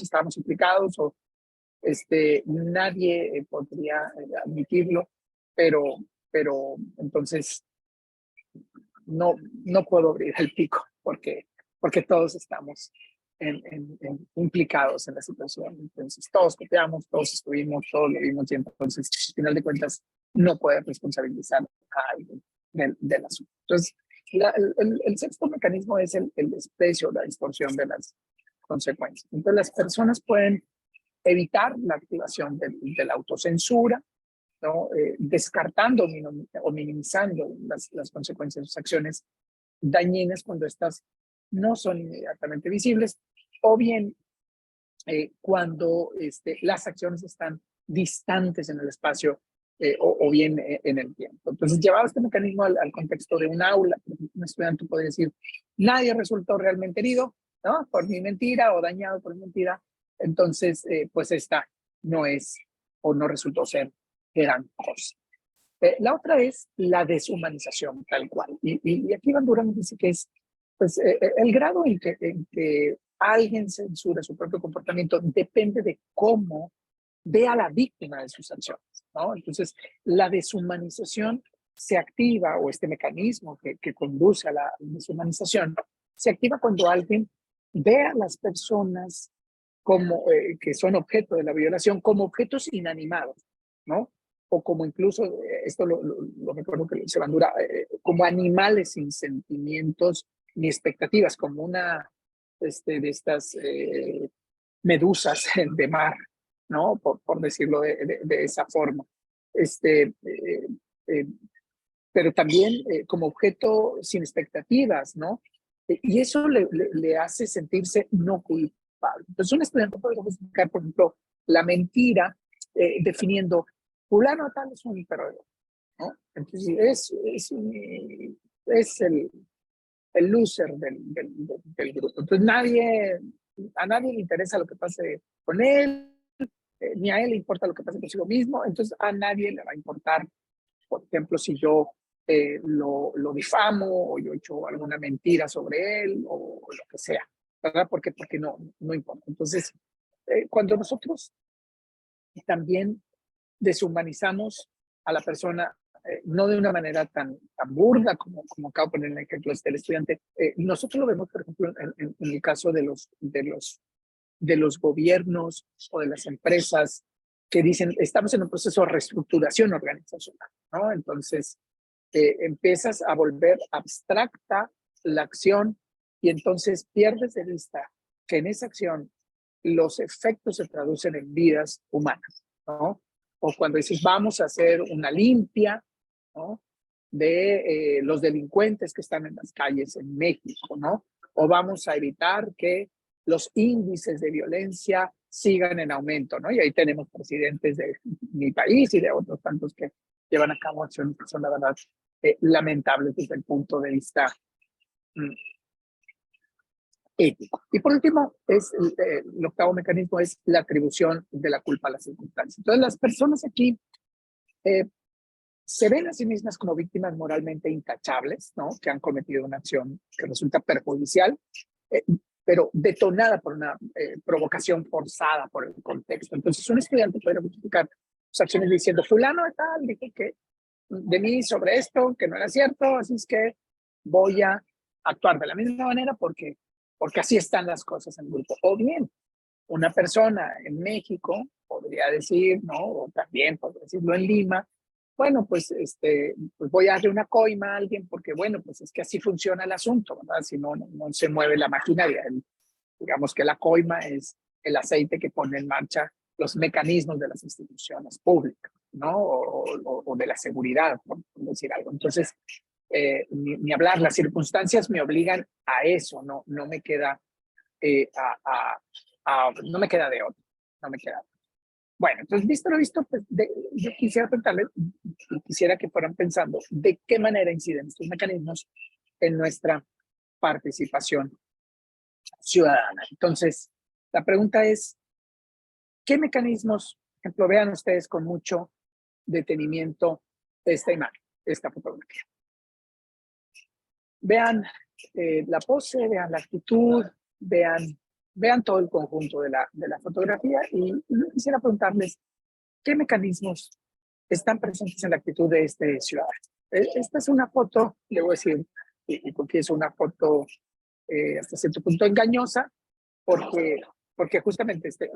estamos implicados, o nadie podría admitirlo, pero entonces no puedo abrir el pico porque todos estamos implicados en la situación. Entonces todos copiamos, todos estuvimos, todos lo vimos, y entonces al final de cuentas no puede responsabilizar a alguien del asunto. Entonces, el sexto mecanismo es el desprecio, la distorsión de las consecuencias. Entonces, las personas pueden evitar la activación de la autocensura, ¿no? Descartando o minimizando las consecuencias de sus acciones dañinas cuando estas no son inmediatamente visibles, o bien cuando las acciones están distantes en el espacio o bien en el tiempo. Entonces, llevado este mecanismo al contexto de un aula, por ejemplo, un estudiante puede decir, nadie resultó realmente herido, ¿no? Por mi mentira, o dañado por mi mentira. Entonces, pues esta no es o no resultó ser gran cosa. La otra es la deshumanización, tal cual. Y aquí Bandura nos dice que es pues, el grado en que alguien censura su propio comportamiento depende de cómo ve a la víctima de sus acciones, ¿no? Entonces, la deshumanización se activa, o este mecanismo que conduce a la deshumanización, se activa cuando alguien ve a las personas como, que son objeto de la violación, como objetos inanimados, ¿no? O como incluso, esto lo recuerdo que se Bandura, como animales sin sentimientos ni expectativas, como una de estas medusas de mar, ¿no? Por decirlo de esa forma. Eh, pero también como objeto sin expectativas, ¿no? Y eso le hace sentirse no culpable. Entonces, un estudiante puede justificar, por ejemplo, la mentira definiendo, fulano tal es un perdedor, ¿no? Entonces, es el loser del grupo. Entonces, a nadie le interesa lo que pase con él, ni a él le importa lo que pase consigo mismo, entonces a nadie le va a importar, por ejemplo, si yo lo difamo, o yo echo alguna mentira sobre él, o lo que sea, ¿verdad? Porque no importa. Entonces, cuando nosotros también deshumanizamos a la persona, no de una manera tan burda como acabo de poner en el ejemplo del estudiante, nosotros lo vemos, por ejemplo, en el caso de los gobiernos o de las empresas, que dicen, estamos en un proceso de reestructuración organizacional, ¿no? Entonces, empiezas a volver abstracta la acción, y entonces pierdes de vista que en esa acción los efectos se traducen en vidas humanas, ¿no? O cuando dices, vamos a hacer una limpia, ¿no? De los delincuentes que están en las calles en México, ¿no? O vamos a evitar que los índices de violencia sigan en aumento, ¿no? Y ahí tenemos presidentes de mi país y de otros tantos que llevan a cabo acciones que son, la verdad, lamentables desde el punto de vista ético. Y por último, el octavo mecanismo es la atribución de la culpa a las circunstancias. Entonces, las personas aquí se ven a sí mismas como víctimas moralmente intachables, ¿no? Que han cometido una acción que resulta perjudicial, eh, pero detonada por una provocación forzada por el contexto. Entonces, un estudiante puede justificar sus acciones diciendo, fulano de tal, dijo que de mí sobre esto, que no era cierto, así es que voy a actuar de la misma manera porque así están las cosas en el grupo. O bien, una persona en México podría decir, ¿no? O también podría decirlo en Lima, bueno, pues, pues voy a darle una coima a alguien porque, bueno, pues es que así funciona el asunto, ¿verdad? Si no, no se mueve la maquinaria. Digamos que la coima es el aceite que pone en marcha los mecanismos de las instituciones públicas, ¿no? O de la seguridad, por decir algo. Entonces, ni hablar, las circunstancias me obligan a eso, no me queda, no me queda de otro, no me queda. Bueno, entonces, visto lo visto, pues, yo quisiera preguntarles, quisiera que fueran pensando de qué manera inciden estos mecanismos en nuestra participación ciudadana. Entonces, la pregunta es, ¿qué mecanismos, por ejemplo, vean ustedes con mucho detenimiento esta imagen, esta fotografía? Vean la pose, vean la actitud, vean todo el conjunto de la fotografía y yo quisiera preguntarles, ¿qué mecanismos están presentes en la actitud de este ciudadano? Esta es una foto, le voy a decir, y porque es una foto hasta cierto punto engañosa, porque justamente este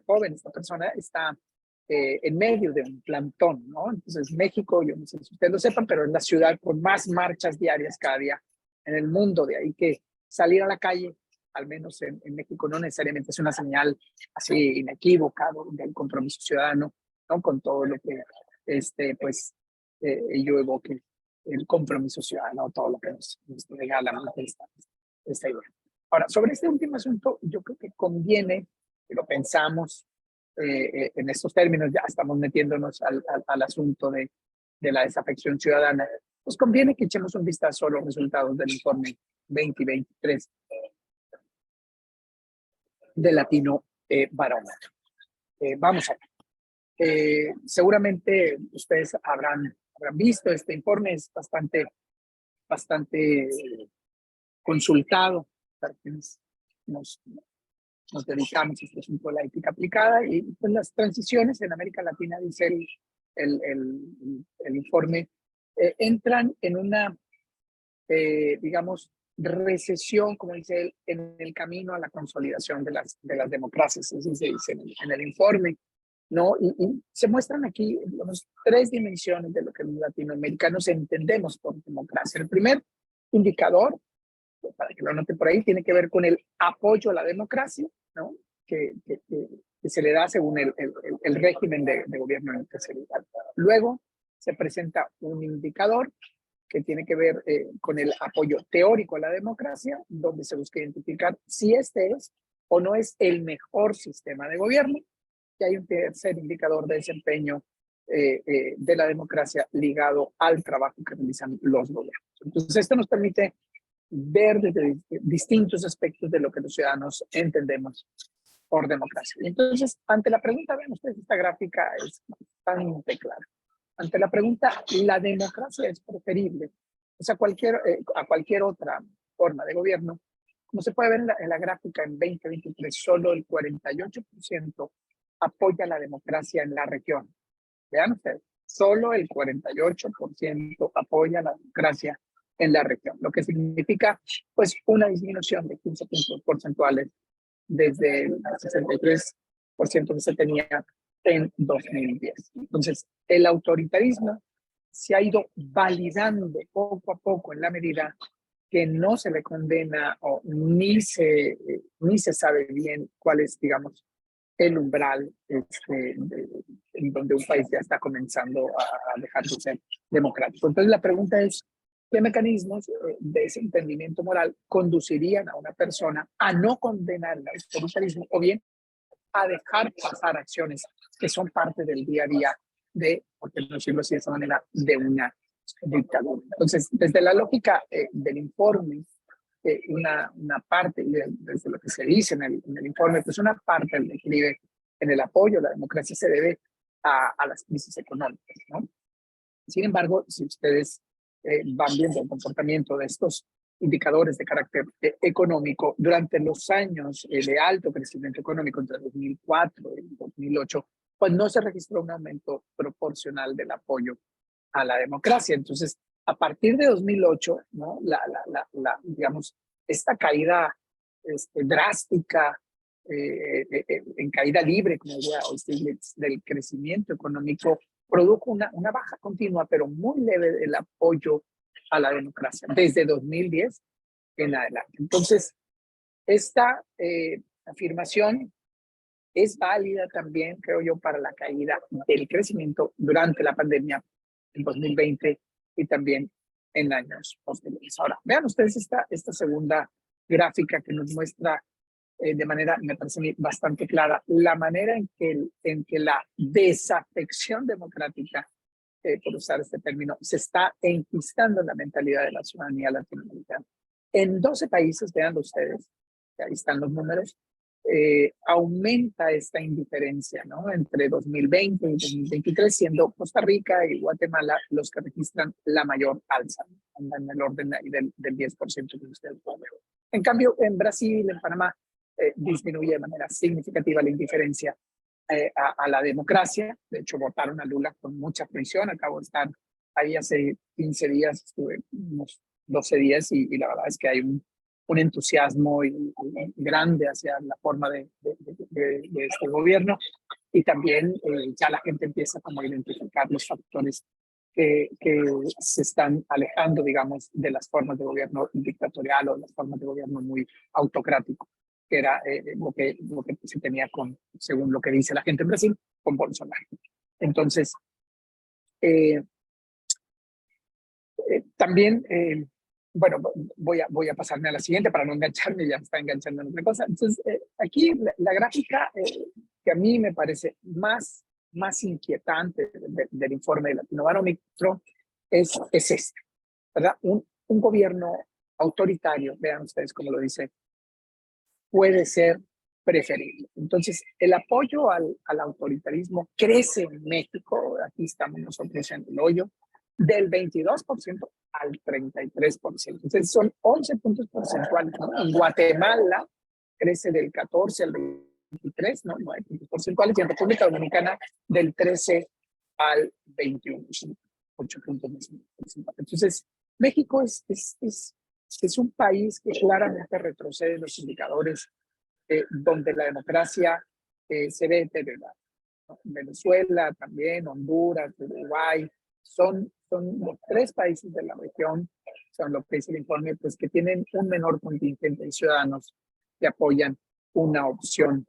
joven, esta persona, está en medio de un plantón, ¿no? Entonces, México, yo no sé si ustedes lo sepan, pero es la ciudad con más marchas diarias cada día en el mundo, de ahí que salir a la calle, al menos en México, no necesariamente es una señal así inequívoca del compromiso ciudadano, ¿no? Con todo lo que, pues, yo evoque el compromiso ciudadano, todo lo que nos regala esta idea. Ahora, sobre este último asunto, yo creo que conviene que lo pensamos en estos términos, ya estamos metiéndonos al asunto de la desafección ciudadana, pues conviene que echemos un vistazo a los resultados del informe 2023 de Latino Barómetro. Vamos a ver. Seguramente ustedes habrán visto este informe, es bastante consultado para quienes nos dedicamos a este asunto de la ética aplicada y pues las transiciones en América Latina, dice el informe, entran en una, digamos, recesión, como dice él, en el camino a la consolidación de las democracias, así se dice en el informe, ¿no? Y se muestran aquí, digamos, tres dimensiones de lo que los latinoamericanos entendemos por democracia. El primer indicador, para que lo noten por ahí, tiene que ver con el apoyo a la democracia, ¿no? Que se le da según el régimen de gobierno en el que se le da. Luego se presenta un indicador que tiene que ver con el apoyo teórico a la democracia, donde se busca identificar si este es o no es el mejor sistema de gobierno. Y hay un tercer indicador de desempeño de la democracia ligado al trabajo que realizan los gobiernos. Entonces, esto nos permite ver desde distintos aspectos de lo que los ciudadanos entendemos por democracia. Y entonces, ante la pregunta, vean ustedes, esta gráfica es bastante clara. Ante la pregunta, ¿la democracia es preferible a cualquier otra forma de gobierno? Como se puede ver en la gráfica, en 2023, solo el 48% apoya la democracia en la región. Vean ustedes, solo el 48% apoya la democracia en la región, lo que significa pues una disminución de 15 puntos porcentuales desde el 63% que se tenía en 2010. Entonces, el autoritarismo se ha ido validando poco a poco en la medida que no se le condena o ni se sabe bien cuál es, digamos, el umbral en donde un país ya está comenzando a dejar de ser democrático. Entonces, la pregunta es, ¿qué mecanismos de ese entendimiento moral conducirían a una persona a no condenar el autoritarismo o bien a dejar pasar acciones que son parte del día a día por qué no decirlo así de esa manera, de una dictadura? Entonces, desde la lógica del informe, una parte, desde lo que se dice en el informe, pues una parte del declive en el apoyo a la democracia se debe a las crisis económicas, ¿no? Sin embargo, si ustedes van viendo el comportamiento de estos indicadores de carácter económico durante los años de alto crecimiento económico entre 2004 y 2008, pues no se registró un aumento proporcional del apoyo a la democracia. Entonces, a partir de 2008, ¿no? Digamos, esta caída drástica, en caída libre, como diría Stiglitz, del crecimiento económico, produjo una baja continua, pero muy leve del apoyo a la democracia, desde 2010 en adelante. Entonces, esta afirmación es válida también, creo yo, para la caída del crecimiento durante la pandemia en 2020 y también en años posteriores. Ahora, vean ustedes esta segunda gráfica que nos muestra de manera, me parece a mí, bastante clara, la manera en que la desafección democrática, por usar este término, se está enquistando en la mentalidad de la ciudadanía latinoamericana. En 12 países, vean ustedes, ahí están los números, aumenta esta indiferencia, ¿no? Entre 2020 y 2023, siendo Costa Rica y Guatemala los que registran la mayor alza, en el orden del 10% que ustedes pueden ver. En cambio, en Brasil, en Panamá, disminuye de manera significativa la indiferencia a la democracia. De hecho, votaron a Lula con mucha presión. Acabo de estar ahí hace 15 días, estuve unos 12 días y la verdad es que hay un entusiasmo grande hacia la forma de este gobierno, y también ya la gente empieza como a identificar los factores que se están alejando, digamos, de las formas de gobierno dictatorial o las formas de gobierno muy autocrático, que era lo que se tenía según lo que dice la gente en Brasil, con Bolsonaro. Entonces, también, bueno, voy a pasarme a la siguiente para no engancharme, ya me está enganchando en otra cosa. Entonces, aquí la gráfica que a mí me parece más inquietante del informe de Latinobarómetro es esta, ¿verdad? Un gobierno autoritario, vean ustedes cómo lo dice, puede ser preferible. Entonces, el apoyo al autoritarismo crece en México, aquí estamos nosotros en el hoyo, del 22% al 33%. Entonces, son 11 puntos porcentuales, ¿no? En Guatemala crece del 14 al 23, ¿no? 9 puntos porcentuales, y en República Dominicana del 13 al 21, 8 puntos porcentuales. Entonces, México es un país que claramente retrocede en los indicadores donde la democracia se ve deteriorada, ¿no? Venezuela también, Honduras, Uruguay, son los 3 países de la región, son lo que dice el informe, pues que tienen un menor contingente de ciudadanos que apoyan una opción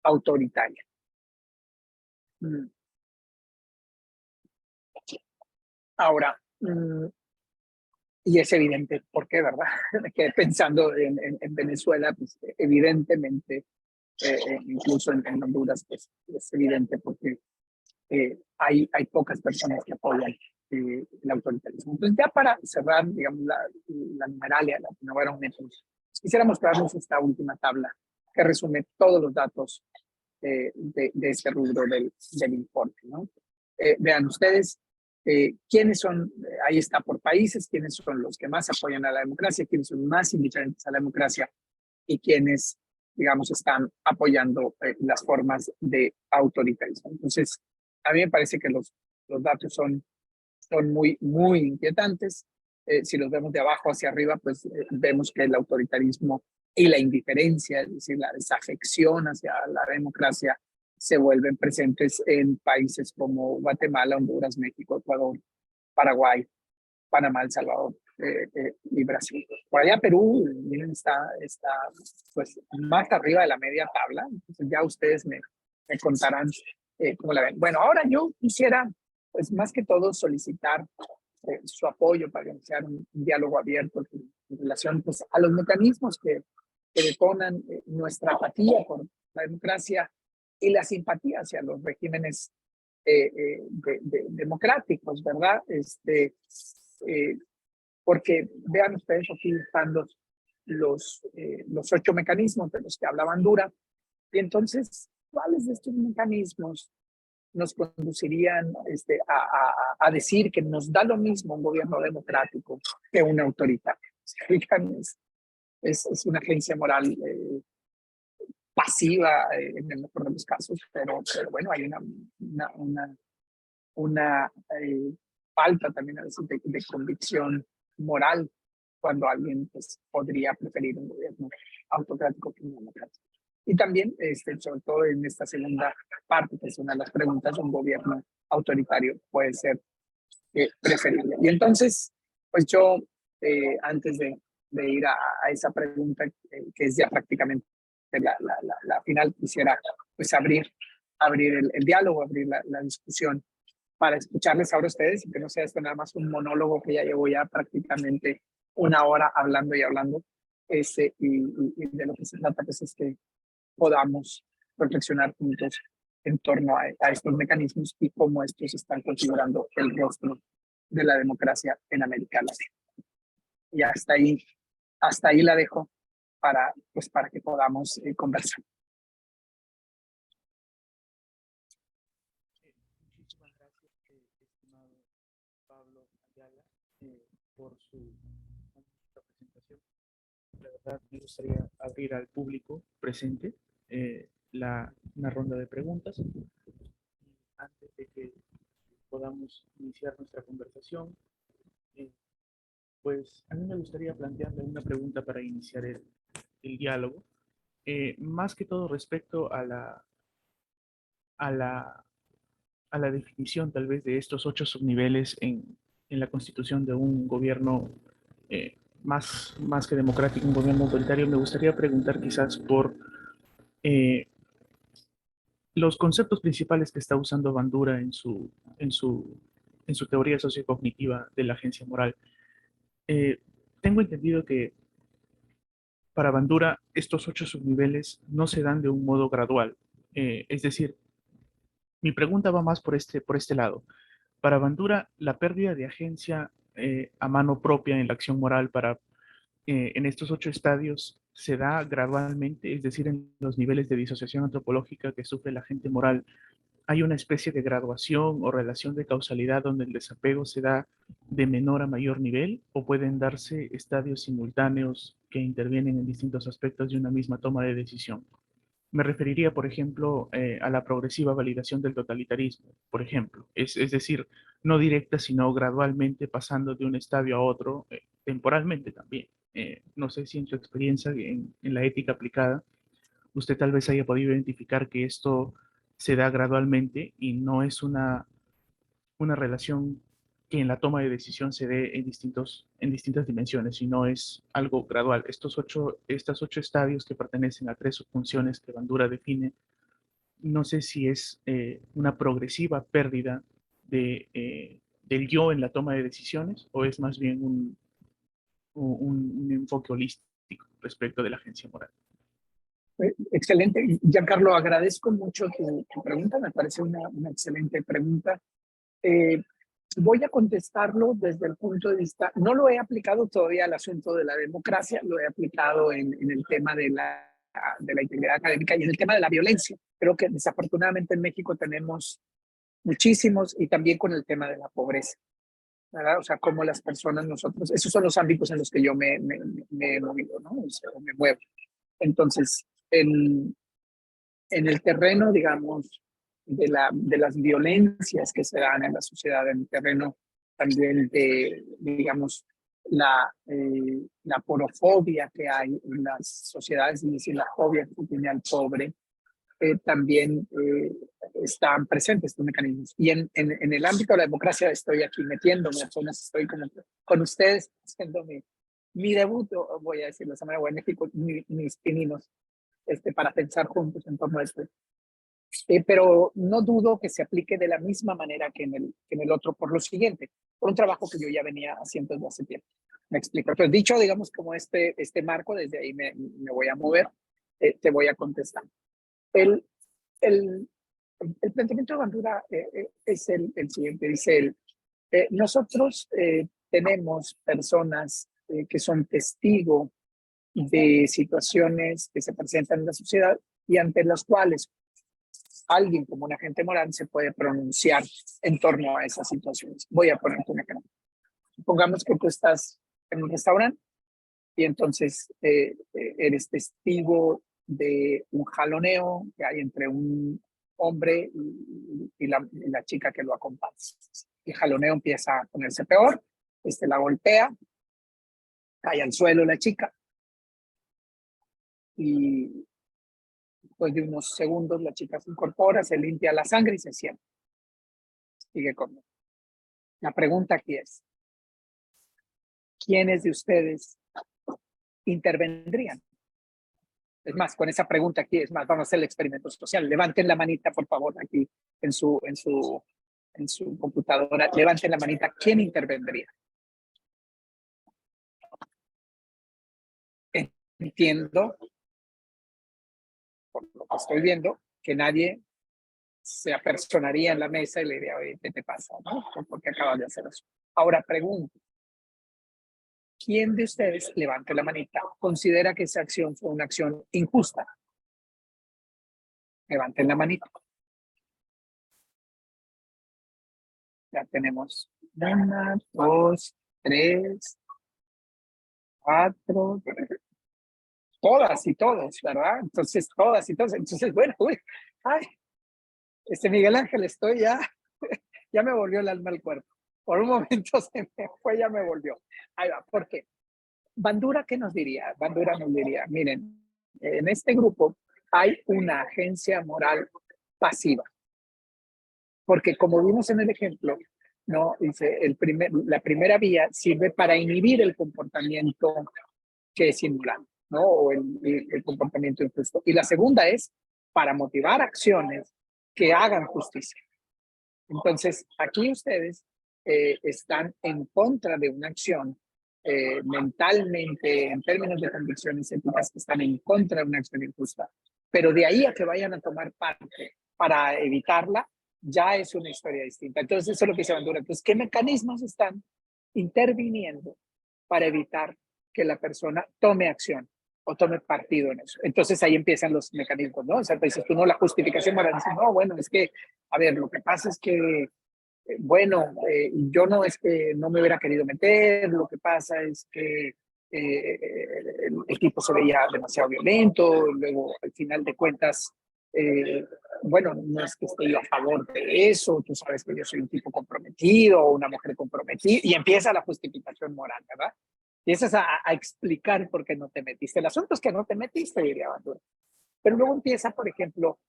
autoritaria. Ahora, y es evidente, ¿por qué, verdad? Que pensando en Venezuela, pues evidentemente, incluso en Honduras, pues es evidente porque hay pocas personas que apoyan el autoritarismo. Entonces, ya para cerrar, digamos, la numeralia, la Latinobarómetro, quisiera mostrarles esta última tabla que resume todos los datos de este rubro del informe, ¿no? Vean ustedes, quiénes son, ahí está por países, quiénes son los que más apoyan a la democracia, quiénes son más indiferentes a la democracia y quiénes, digamos, están apoyando las formas de autoritarismo. Entonces, a mí me parece que los datos son muy inquietantes. Si los vemos de abajo hacia arriba, pues vemos que el autoritarismo y la indiferencia, es decir, la desafección hacia la democracia, se vuelven presentes en países como Guatemala, Honduras, México, Ecuador, Paraguay, Panamá, El Salvador y Brasil. Por allá Perú, miren, está pues más arriba de la media tabla. Entonces ya ustedes me contarán cómo la ven. Bueno, ahora yo quisiera, pues más que todo, solicitar su apoyo para iniciar un diálogo abierto en relación, pues, a los mecanismos que detonan nuestra apatía por la democracia y la simpatía hacia los regímenes democráticos, ¿verdad? porque vean ustedes, aquí están los 8 mecanismos de los que hablaba Bandura, y entonces, ¿cuáles de estos mecanismos nos conducirían a decir que nos da lo mismo un gobierno democrático que un autoritario? Fijan, es una agencia moral pasiva en el mejor de los casos, pero bueno, hay una falta también a veces de convicción moral cuando alguien pues, podría preferir un gobierno autocrático que un democrático. Y también, sobre todo en esta segunda parte, que es una de las preguntas, un gobierno autoritario puede ser preferible. Y entonces, pues yo, antes de ir a esa pregunta, que es ya prácticamente la final, quisiera pues abrir el diálogo, abrir la discusión para escucharles ahora a ustedes y que no sea esto nada más un monólogo que ya llevo ya prácticamente una hora hablando y hablando. Y de lo que se trata pues, es que podamos reflexionar juntos en torno a estos mecanismos y cómo estos están configurando el rostro de la democracia en América Latina. Y hasta ahí la dejo para que podamos conversar. Muchísimas gracias, estimado Pablo Ayala, por su presentación. La verdad, me gustaría abrir al público presente una ronda de preguntas. Antes de que podamos iniciar nuestra conversación, eh, pues a mí me gustaría plantearle una pregunta para iniciar el diálogo, más que todo respecto a la, a la definición tal vez de estos 8 subniveles en la constitución de un gobierno más que democrático, un gobierno autoritario. Me gustaría preguntar quizás por eh, los conceptos principales que está usando Bandura en su, en su teoría sociocognitiva de la agencia moral. Eh, Tengo entendido que para Bandura estos 8 subniveles no se dan de un modo gradual. Es decir, mi pregunta va más por este lado. Para Bandura, la pérdida de agencia a mano propia en la acción moral en estos 8 estadios se da gradualmente, es decir, en los niveles de disociación antropológica que sufre la gente moral. Hay una especie de graduación o relación de causalidad donde el desapego se da de menor a mayor nivel, o pueden darse estadios simultáneos que intervienen en distintos aspectos de una misma toma de decisión. Me referiría, por ejemplo, a la progresiva validación del totalitarismo, por ejemplo. Es decir, no directa, sino gradualmente pasando de un estadio a otro, temporalmente también. No sé si en su experiencia en la ética aplicada, usted tal vez haya podido identificar que esto se da gradualmente y no es una relación que en la toma de decisión se dé en distintas dimensiones, sino es algo gradual. Estas 8 estadios que pertenecen a 3 subfunciones que Bandura define, no sé si es una progresiva pérdida del yo en la toma de decisiones o es más bien un enfoque holístico respecto de la agencia moral. Excelente. Giancarlo, agradezco mucho tu pregunta, me parece una excelente pregunta. Voy a contestarlo desde el punto de vista, no lo he aplicado todavía al asunto de la democracia, lo he aplicado en el tema de la integridad académica y en el tema de la violencia. Creo que desafortunadamente en México tenemos muchísimos y también con el tema de la pobreza, ¿verdad? O sea, cómo las personas, nosotros, esos son los ámbitos en los que yo me he movido, ¿no? O sea, me muevo. Entonces, en el terreno, digamos, de las violencias que se dan en la sociedad, en el terreno también de, digamos, la porofobia que hay en las sociedades, es decir, la fobia que tiene al pobre, también están presentes estos mecanismos. Y en el ámbito de la democracia estoy aquí metiéndome, apenas estoy con ustedes haciendo mi debut, voy a decirlo de esa manera, voy a México, mis pininos, para pensar juntos en torno a esto. Pero no dudo que se aplique de la misma manera que en el otro, por lo siguiente, por un trabajo que yo ya venía haciendo desde hace tiempo. Me explico. Entonces, dicho, digamos, como este marco, desde ahí me voy a mover, te voy a contestar. El, el, el planteamiento de Bandura es el siguiente, dice él, Nosotros tenemos personas que son testigos de situaciones que se presentan en la sociedad y ante las cuales alguien como un agente moral se puede pronunciar en torno a esas situaciones. Voy a ponerte un ejemplo. Supongamos que tú estás en un restaurante y entonces eres testigo de un jaloneo que hay entre un hombre y la chica que lo acompaña. El jaloneo empieza a ponerse peor, la golpea, cae al suelo la chica y después de unos segundos la chica se incorpora, se limpia la sangre y se sienta. Sigue conmigo. La pregunta aquí es, ¿quiénes de ustedes intervendrían? Es más, con esa pregunta aquí, es más, vamos a hacer el experimento social. Levanten la manita, por favor, aquí en su computadora. Levanten la manita. ¿Quién intervendría? Entiendo, por lo que estoy viendo, que nadie se apersonaría en la mesa y le diría, oye, ¿qué te pasa? ¿No? ¿Por qué acabas de hacer eso? Ahora pregunto, ¿quién de ustedes, levante la manita, considera que esa acción fue una acción injusta? Levanten la manita. Ya tenemos 1, 2, 3, 4, todas y todos, ¿verdad? Entonces, todas y todos. Entonces, bueno, uy, ay, Miguel Ángel, estoy ya, ya me volvió el alma al cuerpo. Por un momento se me fue, ya me volvió. Ahí va, ¿por qué? Bandura, ¿qué nos diría? Bandura nos diría, miren, en este grupo hay una agencia moral pasiva. Porque como vimos en el ejemplo, ¿no? Dice, la primera vía sirve para inhibir el comportamiento que es inmoral, ¿no? O el comportamiento injusto. Y la segunda es para motivar acciones que hagan justicia. Entonces, aquí ustedes están en contra de una acción mentalmente, en términos de convicciones éticas, que están en contra de una acción injusta. Pero de ahí a que vayan a tomar parte para evitarla, ya es una historia distinta. Entonces, eso es lo que dice Bandura. Entonces, ¿qué mecanismos están interviniendo para evitar que la persona tome acción o tome partido en eso? Entonces ahí empiezan los mecanismos, ¿no? O sea, dices tú, no, la justificación para decir, no, bueno, es que, a ver, lo que pasa es que, bueno, yo no es que no me hubiera querido meter, lo que pasa es que el tipo se veía demasiado violento, luego al final de cuentas, bueno, no es que esté yo a favor de eso, tú sabes que yo soy un tipo comprometido o una mujer comprometida, y empieza la justificación moral, ¿verdad? Empiezas a explicar por qué no te metiste. El asunto es que no te metiste, diría Bandura. Pero luego empieza, por ejemplo,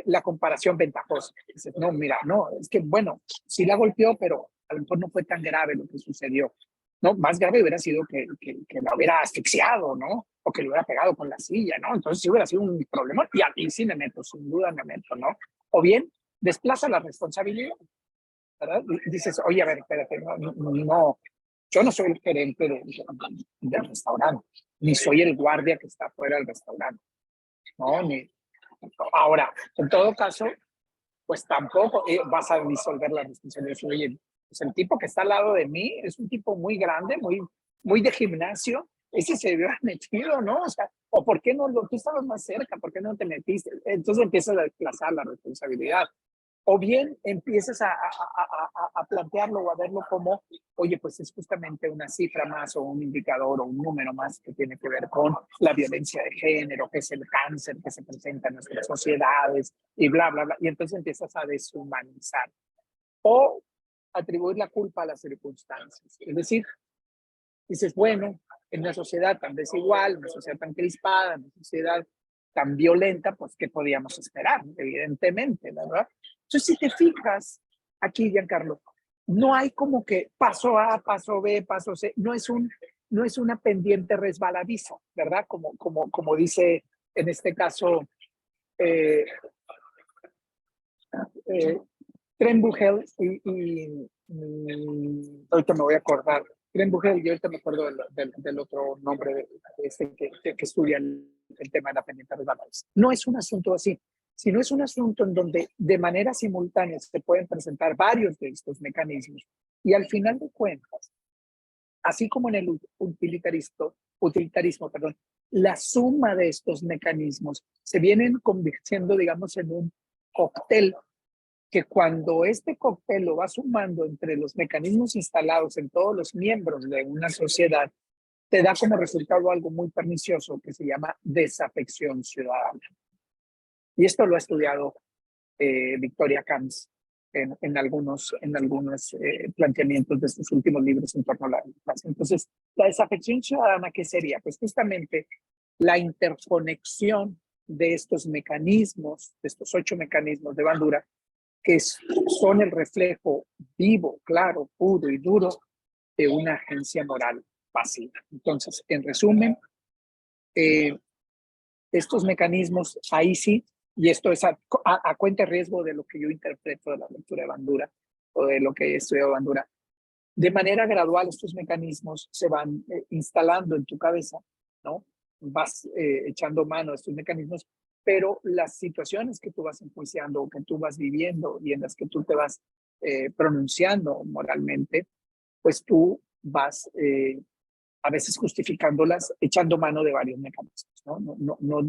la comparación ventajosa. Dices, no, mira, no, es que, bueno, sí la golpeó, pero a lo mejor no fue tan grave lo que sucedió. No, más grave hubiera sido que la hubiera asfixiado, ¿no? O que le hubiera pegado con la silla, ¿no? Entonces sí hubiera sido un problema. Y sí me meto, sin duda me meto, ¿no? O bien, desplaza la responsabilidad, ¿verdad? Y dices, oye, a ver, espérate, no, yo no soy el gerente del restaurante, ni soy el guardia que está fuera del restaurante, ¿no? Ahora, en todo caso, pues tampoco vas a disolver la responsabilidad. Oye, pues el tipo que está al lado de mí es un tipo muy grande, muy de gimnasio, ese se hubiera metido, ¿no? O sea, o ¿por qué no? Tú estabas más cerca, ¿por qué no te metiste? Entonces empiezas a desplazar la responsabilidad. O bien empiezas a plantearlo o a verlo como, oye, pues es justamente una cifra más o un indicador o un número más que tiene que ver con la violencia de género, que es el cáncer que se presenta en nuestras sociedades y bla, bla, bla. Y entonces empiezas a deshumanizar o atribuir la culpa a las circunstancias. Es decir, dices, bueno, en una sociedad tan desigual, una sociedad tan crispada, una sociedad tan violenta, pues, ¿qué podíamos esperar? Evidentemente, ¿verdad? Entonces, si te fijas aquí, Giancarlo, no hay como que paso A, paso B, paso C, no es una pendiente resbaladiza, ¿verdad? Como dice en este caso eh, Trenbuchel y ahorita me voy a acordar, Trenbuchel y ahorita me acuerdo del otro nombre de que estudia el tema de la pendiente resbaladiza. No es un asunto así, sino es un asunto en donde de manera simultánea se pueden presentar varios de estos mecanismos Y al final de cuentas, así como en el utilitarismo, perdón, la suma de estos mecanismos se vienen convirtiendo, digamos, en un cóctel que cuando este cóctel lo va sumando entre los mecanismos instalados en todos los miembros de una sociedad, te da como resultado algo muy pernicioso que se llama desafección ciudadana. Y esto lo ha estudiado Victoria Camps en algunos planteamientos de sus últimos libros en torno a la democracia. Entonces, la desafección ciudadana, ¿qué sería? Pues justamente la interconexión de estos mecanismos, de estos 8 mecanismos de Bandura, que son el reflejo vivo, claro, puro y duro de una agencia moral pasiva. Entonces, en resumen, estos mecanismos, ahí sí, y esto es a cuenta de riesgo de lo que yo interpreto de la lectura de Bandura o de lo que he estudiado Bandura, de manera gradual estos mecanismos se van instalando en tu cabeza, ¿no? Vas echando mano a estos mecanismos, pero las situaciones que tú vas enjuiciando o que tú vas viviendo y en las que tú te vas pronunciando moralmente, pues tú vas a veces justificándolas, echando mano de varios mecanismos, ¿no?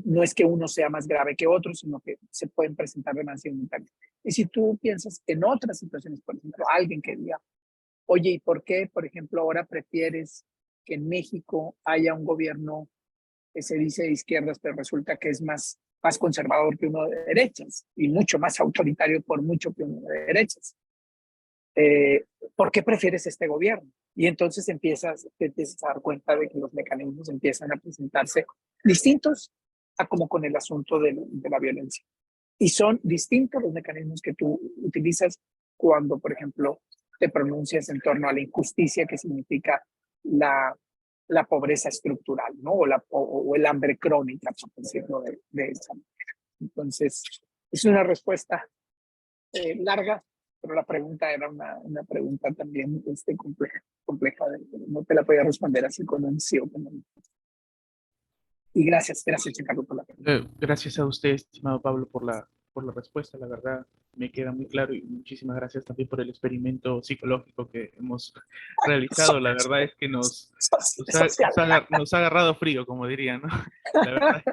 No es que uno sea más grave que otro, sino que se pueden presentar de manera simultánea. Y si tú piensas en otras situaciones, por ejemplo, alguien que diga, oye, ¿y por qué, por ejemplo, ahora prefieres que en México haya un gobierno que se dice de izquierdas, pero resulta que es más conservador que uno de derechas y mucho más autoritario por mucho que uno de derechas? ¿Por qué prefieres este gobierno? Y entonces te empiezas a dar cuenta de que los mecanismos empiezan a presentarse distintos a como con el asunto de la violencia. Y son distintos los mecanismos que tú utilizas cuando, por ejemplo, te pronuncias en torno a la injusticia, que significa la pobreza estructural, ¿no? O el hambre crónica, por decirlo de esa manera. Entonces, es una respuesta larga, pero la pregunta era una pregunta también compleja. No te la podía responder así con un sí o con un no. Y gracias, Giancarlo, por la pregunta. Gracias a usted, estimado Pablo, por la respuesta. La verdad, me queda muy claro y muchísimas gracias también por el experimento psicológico que hemos realizado. La verdad es que Social. nos ha agarrado frío, como diría, ¿no? La verdad es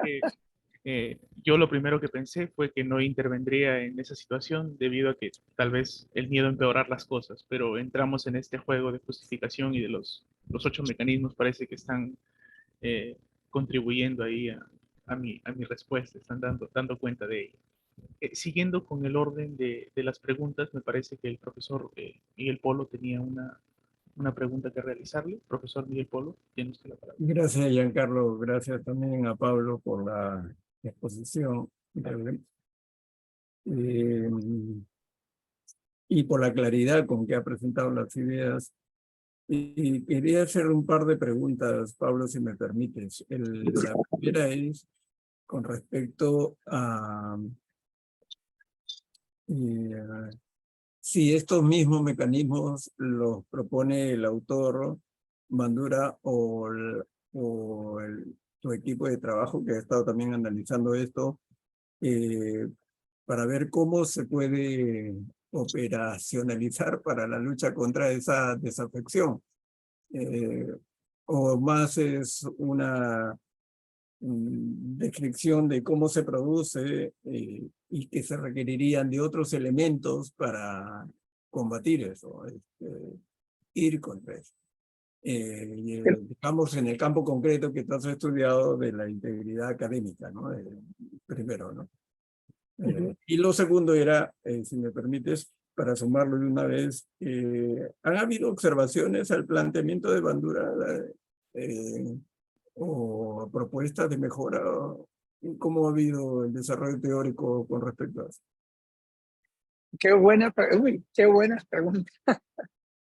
que yo lo primero que pensé fue que no intervendría en esa situación debido a que tal vez el miedo a empeorar las cosas, pero entramos en este juego de justificación y de los 8 mecanismos parece que están eh, contribuyendo ahí a mi respuesta, están dando cuenta de ello. Siguiendo con el orden de las preguntas, me parece que el profesor Miguel Polo tenía una pregunta que realizarle. Profesor Miguel Polo, tiene usted la palabra. Gracias, Giancarlo. Gracias también a Pablo por la exposición eh, y por la claridad con que ha presentado las ideas. Y quería hacer un par de preguntas, Pablo, si me permites. La primera es con respecto a si estos mismos mecanismos los propone el autor Bandura tu equipo de trabajo que ha estado también analizando esto eh, para ver cómo se puede operacionalizar para la lucha contra esa desafección. O más es una descripción de cómo se produce y que se requerirían de otros elementos para combatir eso, ir contra eso. Digamos en el campo concreto que tú has estudiado de la integridad académica, ¿no? Primero, ¿no? Y lo segundo era, si me permites, para sumarlo de una vez, ¿han habido observaciones al planteamiento de Bandura o propuestas de mejora? ¿Cómo ha habido el desarrollo teórico con respecto a eso? Qué buenas preguntas.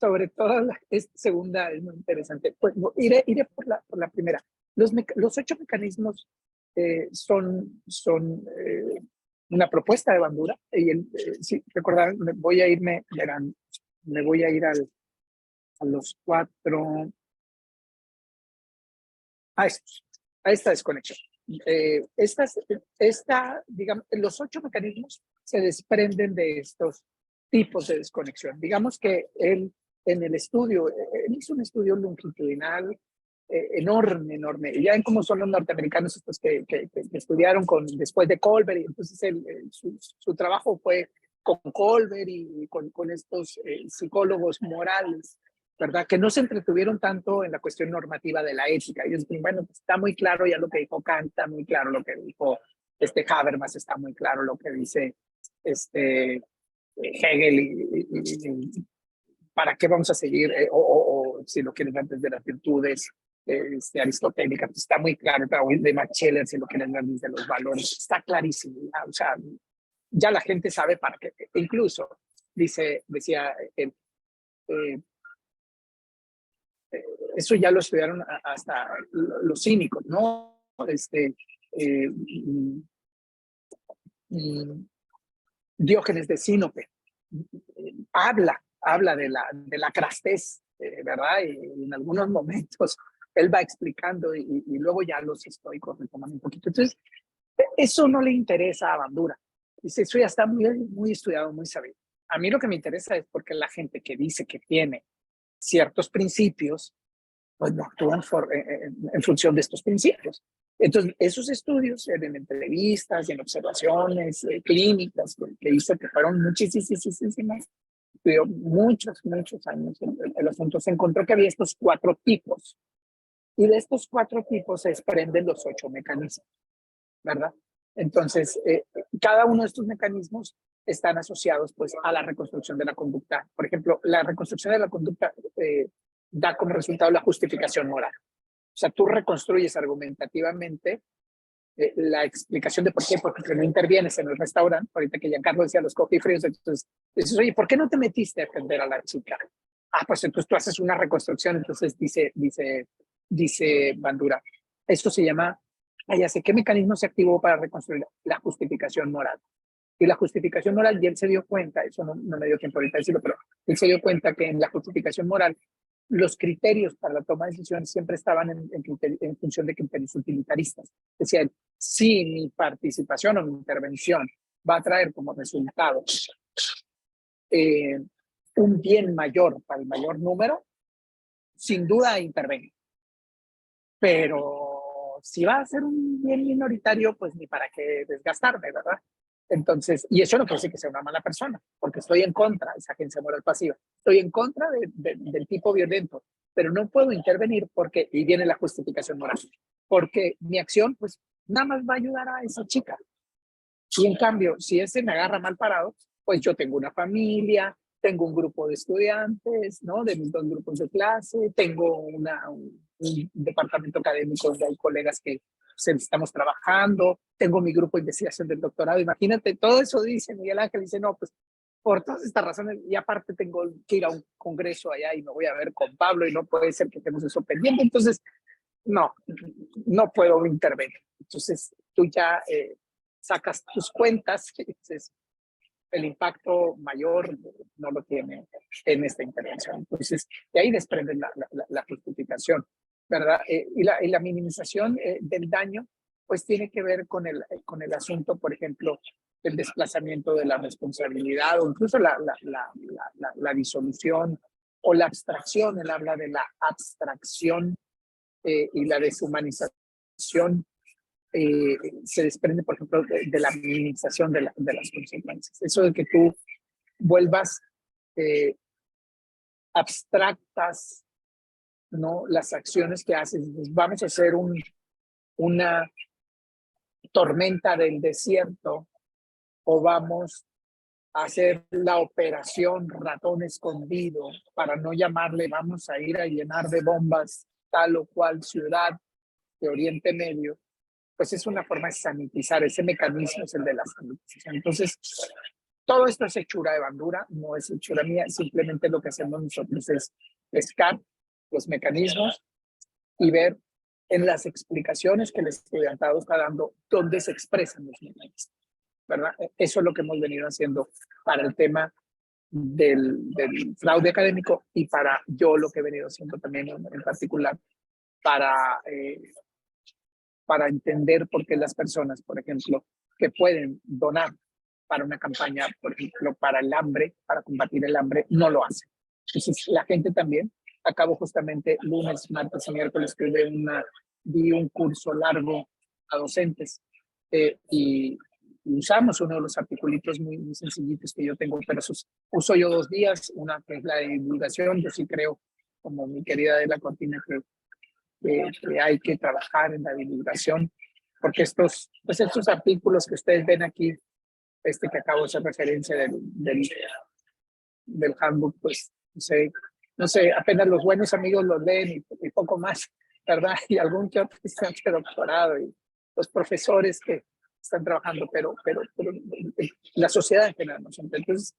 Sobre todo esta segunda es muy interesante. Pues iré por la primera. Los 8 mecanismos son una propuesta de Bandura. Y sí, recordar, me voy a ir a los 4, a esta desconexión. Digamos, los 8 mecanismos se desprenden de estos tipos de desconexión. Digamos que en el estudio, él hizo un estudio longitudinal enorme, enorme. Y ya ven cómo son los norteamericanos estos que estudiaron después de Colbert, y entonces su trabajo fue con Colbert y con estos psicólogos morales, ¿verdad? Que no se entretuvieron tanto en la cuestión normativa de la ética. Ellos dicen, bueno, pues está muy claro ya lo que dijo Kant, está muy claro lo que dijo Habermas, está muy claro lo que dice Hegel, y ¿para qué vamos a seguir? O si lo quieren ver desde las virtudes aristotélicas, pues está muy claro, de Max Scheler, si lo quieren ver desde los valores, está clarísimo. O sea, ya la gente sabe para qué. Incluso, decía él, eso ya lo estudiaron hasta los cínicos, ¿no? Diógenes de Sinope habla de la crastez, ¿verdad? Y en algunos momentos él va explicando y luego ya los estoicos retoman un poquito. Entonces, eso no le interesa a Bandura. Dice, eso ya está muy estudiado, muy sabido. A mí lo que me interesa es porque la gente que dice que tiene ciertos principios, pues no actúan en función de estos principios. Entonces, esos estudios en entrevistas y en observaciones clínicas que hizo, que fueron muchísimas, estudió muchos años el asunto, se encontró que había estos 4 tipos. Y de estos 4 tipos se desprenden los 8 mecanismos, ¿verdad? Entonces, cada uno de estos mecanismos están asociados pues a la reconstrucción de la conducta. Por ejemplo, la reconstrucción de la conducta da como resultado la justificación moral. O sea, tú reconstruyes argumentativamente la explicación de por qué, porque no intervienes en el restaurante. Ahorita que Giancarlo decía los coffee fríos, entonces dices, oye, ¿por qué no te metiste a atender a la chica? Ah, pues entonces tú haces una reconstrucción. Entonces dice Bandura, esto se llama, ya sé, ¿qué mecanismo se activó para reconstruir la justificación moral? Y la justificación moral, y él se dio cuenta, eso no me dio tiempo ahorita decirlo, pero él se dio cuenta que en la justificación moral los criterios para la toma de decisiones siempre estaban en función de criterios utilitaristas. Decía, si mi participación o mi intervención va a traer como resultado un bien mayor para el mayor número, sin duda intervengo. Pero si va a ser un bien minoritario, pues ni para qué desgastarme, ¿verdad? Entonces, y eso no quiere decir que sea una mala persona, porque estoy en contra de esa agencia moral pasiva. Estoy en contra del tipo violento, pero no puedo intervenir porque, y viene la justificación moral, porque mi acción, pues, nada más va a ayudar a esa chica. Y en cambio, si ese me agarra mal parado, pues yo tengo una familia, tengo un grupo de estudiantes, ¿no? De mis 2 grupos de clase, tengo un departamento académico donde hay colegas que estamos trabajando, tengo mi grupo de investigación del doctorado. Imagínate, todo eso dice Miguel Ángel, dice, no, pues por todas estas razones, y aparte tengo que ir a un congreso allá y me voy a ver con Pablo y no puede ser que estemos eso pendiente. Entonces, no puedo intervenir. Entonces, tú ya sacas tus cuentas y dices, el impacto mayor no lo tiene en esta intervención. Entonces, de ahí desprende la justificación, ¿verdad? Y la minimización del daño, pues tiene que ver con el asunto, por ejemplo, del desplazamiento de la responsabilidad o incluso la disolución o la abstracción. Él habla de la abstracción y la deshumanización. Se desprende, por ejemplo, de la minimización de las consecuencias. Eso de que tú vuelvas abstractas, ¿no? Las acciones que haces. Pues vamos a hacer una tormenta del desierto o vamos a hacer la operación ratón escondido, para no llamarle vamos a ir a llenar de bombas tal o cual ciudad de Oriente Medio. Pues es una forma de sanitizar, ese mecanismo es el de la sanitización. Entonces, todo esto es hechura de Bandura, no es hechura mía, simplemente lo que hacemos nosotros es pescar los mecanismos y ver en las explicaciones que el estudiantado está dando dónde se expresan los mecanismos, ¿verdad? Eso es lo que hemos venido haciendo para el tema del fraude académico y para yo lo que he venido haciendo también en particular para entender por qué las personas, por ejemplo, que pueden donar para una campaña, por ejemplo, para el hambre, para combatir el hambre, no lo hacen. Entonces, la gente también. Acabo justamente lunes, martes y miércoles que di un curso largo a docentes y usamos uno de los articulitos muy sencillitos que yo tengo, pero uso yo 2 días, una que es la de divulgación. Yo sí creo, como mi querida de la Cortina, que hay que trabajar en la divulgación, porque estos artículos que ustedes ven aquí, que acabo de hacer referencia del handbook, pues no sé, apenas los buenos amigos los leen y poco más, ¿verdad? Y algún que otro estudiante de doctorado y los profesores que están trabajando, pero la sociedad en general no siempre. Entonces,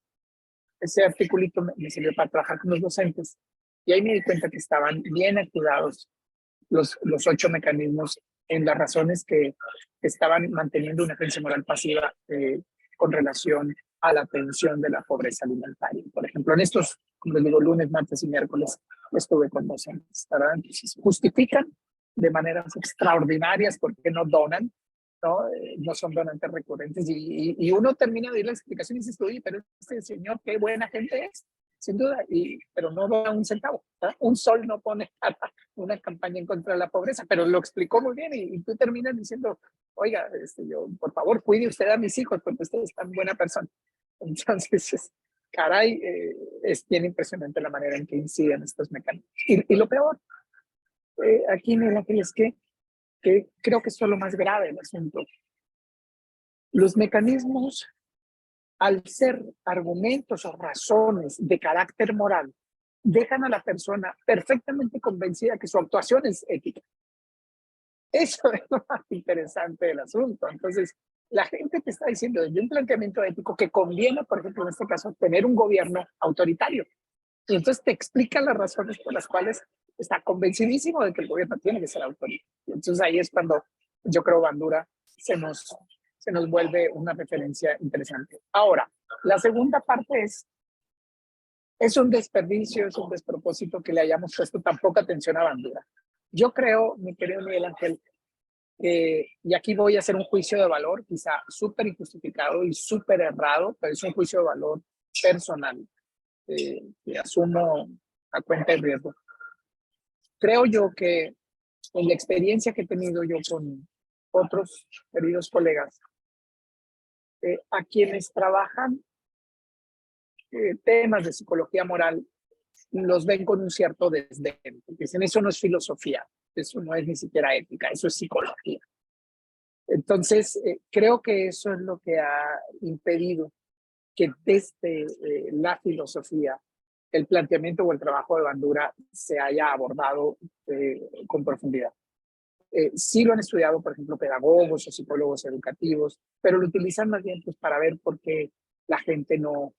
ese articulito me sirvió para trabajar con los docentes y ahí me di cuenta que estaban bien activados los 8 mecanismos en las razones que estaban manteniendo una agencia moral pasiva con relación a la atención de la pobreza alimentaria. Por ejemplo, en estos, como les digo, lunes, martes y miércoles, estuve con docentes, ¿verdad? Entonces, justifican de maneras extraordinarias porque no donan, ¿no? No son donantes recurrentes y uno termina de oír la explicación y dice, oye, pero este señor, qué buena gente es, sin duda, pero no dona un centavo, ¿verdad? Un sol no pone para una campaña en contra de la pobreza, pero lo explicó muy bien y tú terminas diciendo, oiga, por favor, cuide usted a mis hijos porque usted es tan buena persona. Entonces, caray, es bien impresionante la manera en que inciden estos mecanismos. Y lo peor, aquí, Miguel Ángel, es que creo que esto es lo más grave del asunto. Los mecanismos, al ser argumentos o razones de carácter moral, dejan a la persona perfectamente convencida que su actuación es ética. Eso es lo más interesante del asunto. Entonces, la gente te está diciendo desde un planteamiento ético que conviene, por ejemplo, en este caso, tener un gobierno autoritario. Y entonces te explica las razones por las cuales está convencidísimo de que el gobierno tiene que ser autoritario. Y entonces ahí es cuando yo creo Bandura se nos vuelve una referencia interesante. Ahora, la segunda parte es un desperdicio, es un despropósito que le hayamos puesto tan poca atención a Bandura. Yo creo, mi querido Miguel Ángel, y aquí voy a hacer un juicio de valor, quizá súper injustificado y súper errado, pero es un juicio de valor personal que asumo a cuenta de riesgo. Creo yo que en la experiencia que he tenido yo con otros queridos colegas, a quienes trabajan temas de psicología moral, los ven con un cierto desdén. Dicen, eso no es filosofía, eso no es ni siquiera ética, eso es psicología. Entonces, creo que eso es lo que ha impedido que desde la filosofía el planteamiento o el trabajo de Bandura se haya abordado con profundidad. Sí lo han estudiado, por ejemplo, pedagogos o psicólogos educativos, pero lo utilizan más bien pues, para ver por qué la gente no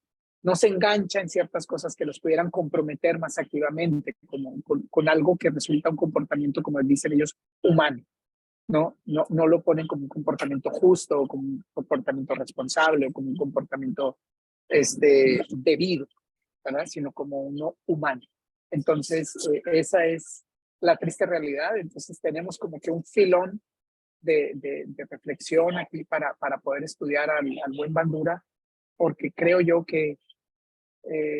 se engancha en ciertas cosas que los pudieran comprometer más activamente, como con algo que resulta un comportamiento, como dicen ellos, humano. No lo ponen como un comportamiento justo, o como un comportamiento responsable, o como un comportamiento debido, ¿verdad? Sino como uno humano. Entonces, esa es la triste realidad. Entonces, tenemos como que un filón de reflexión aquí para poder estudiar al buen Bandura, porque creo yo que,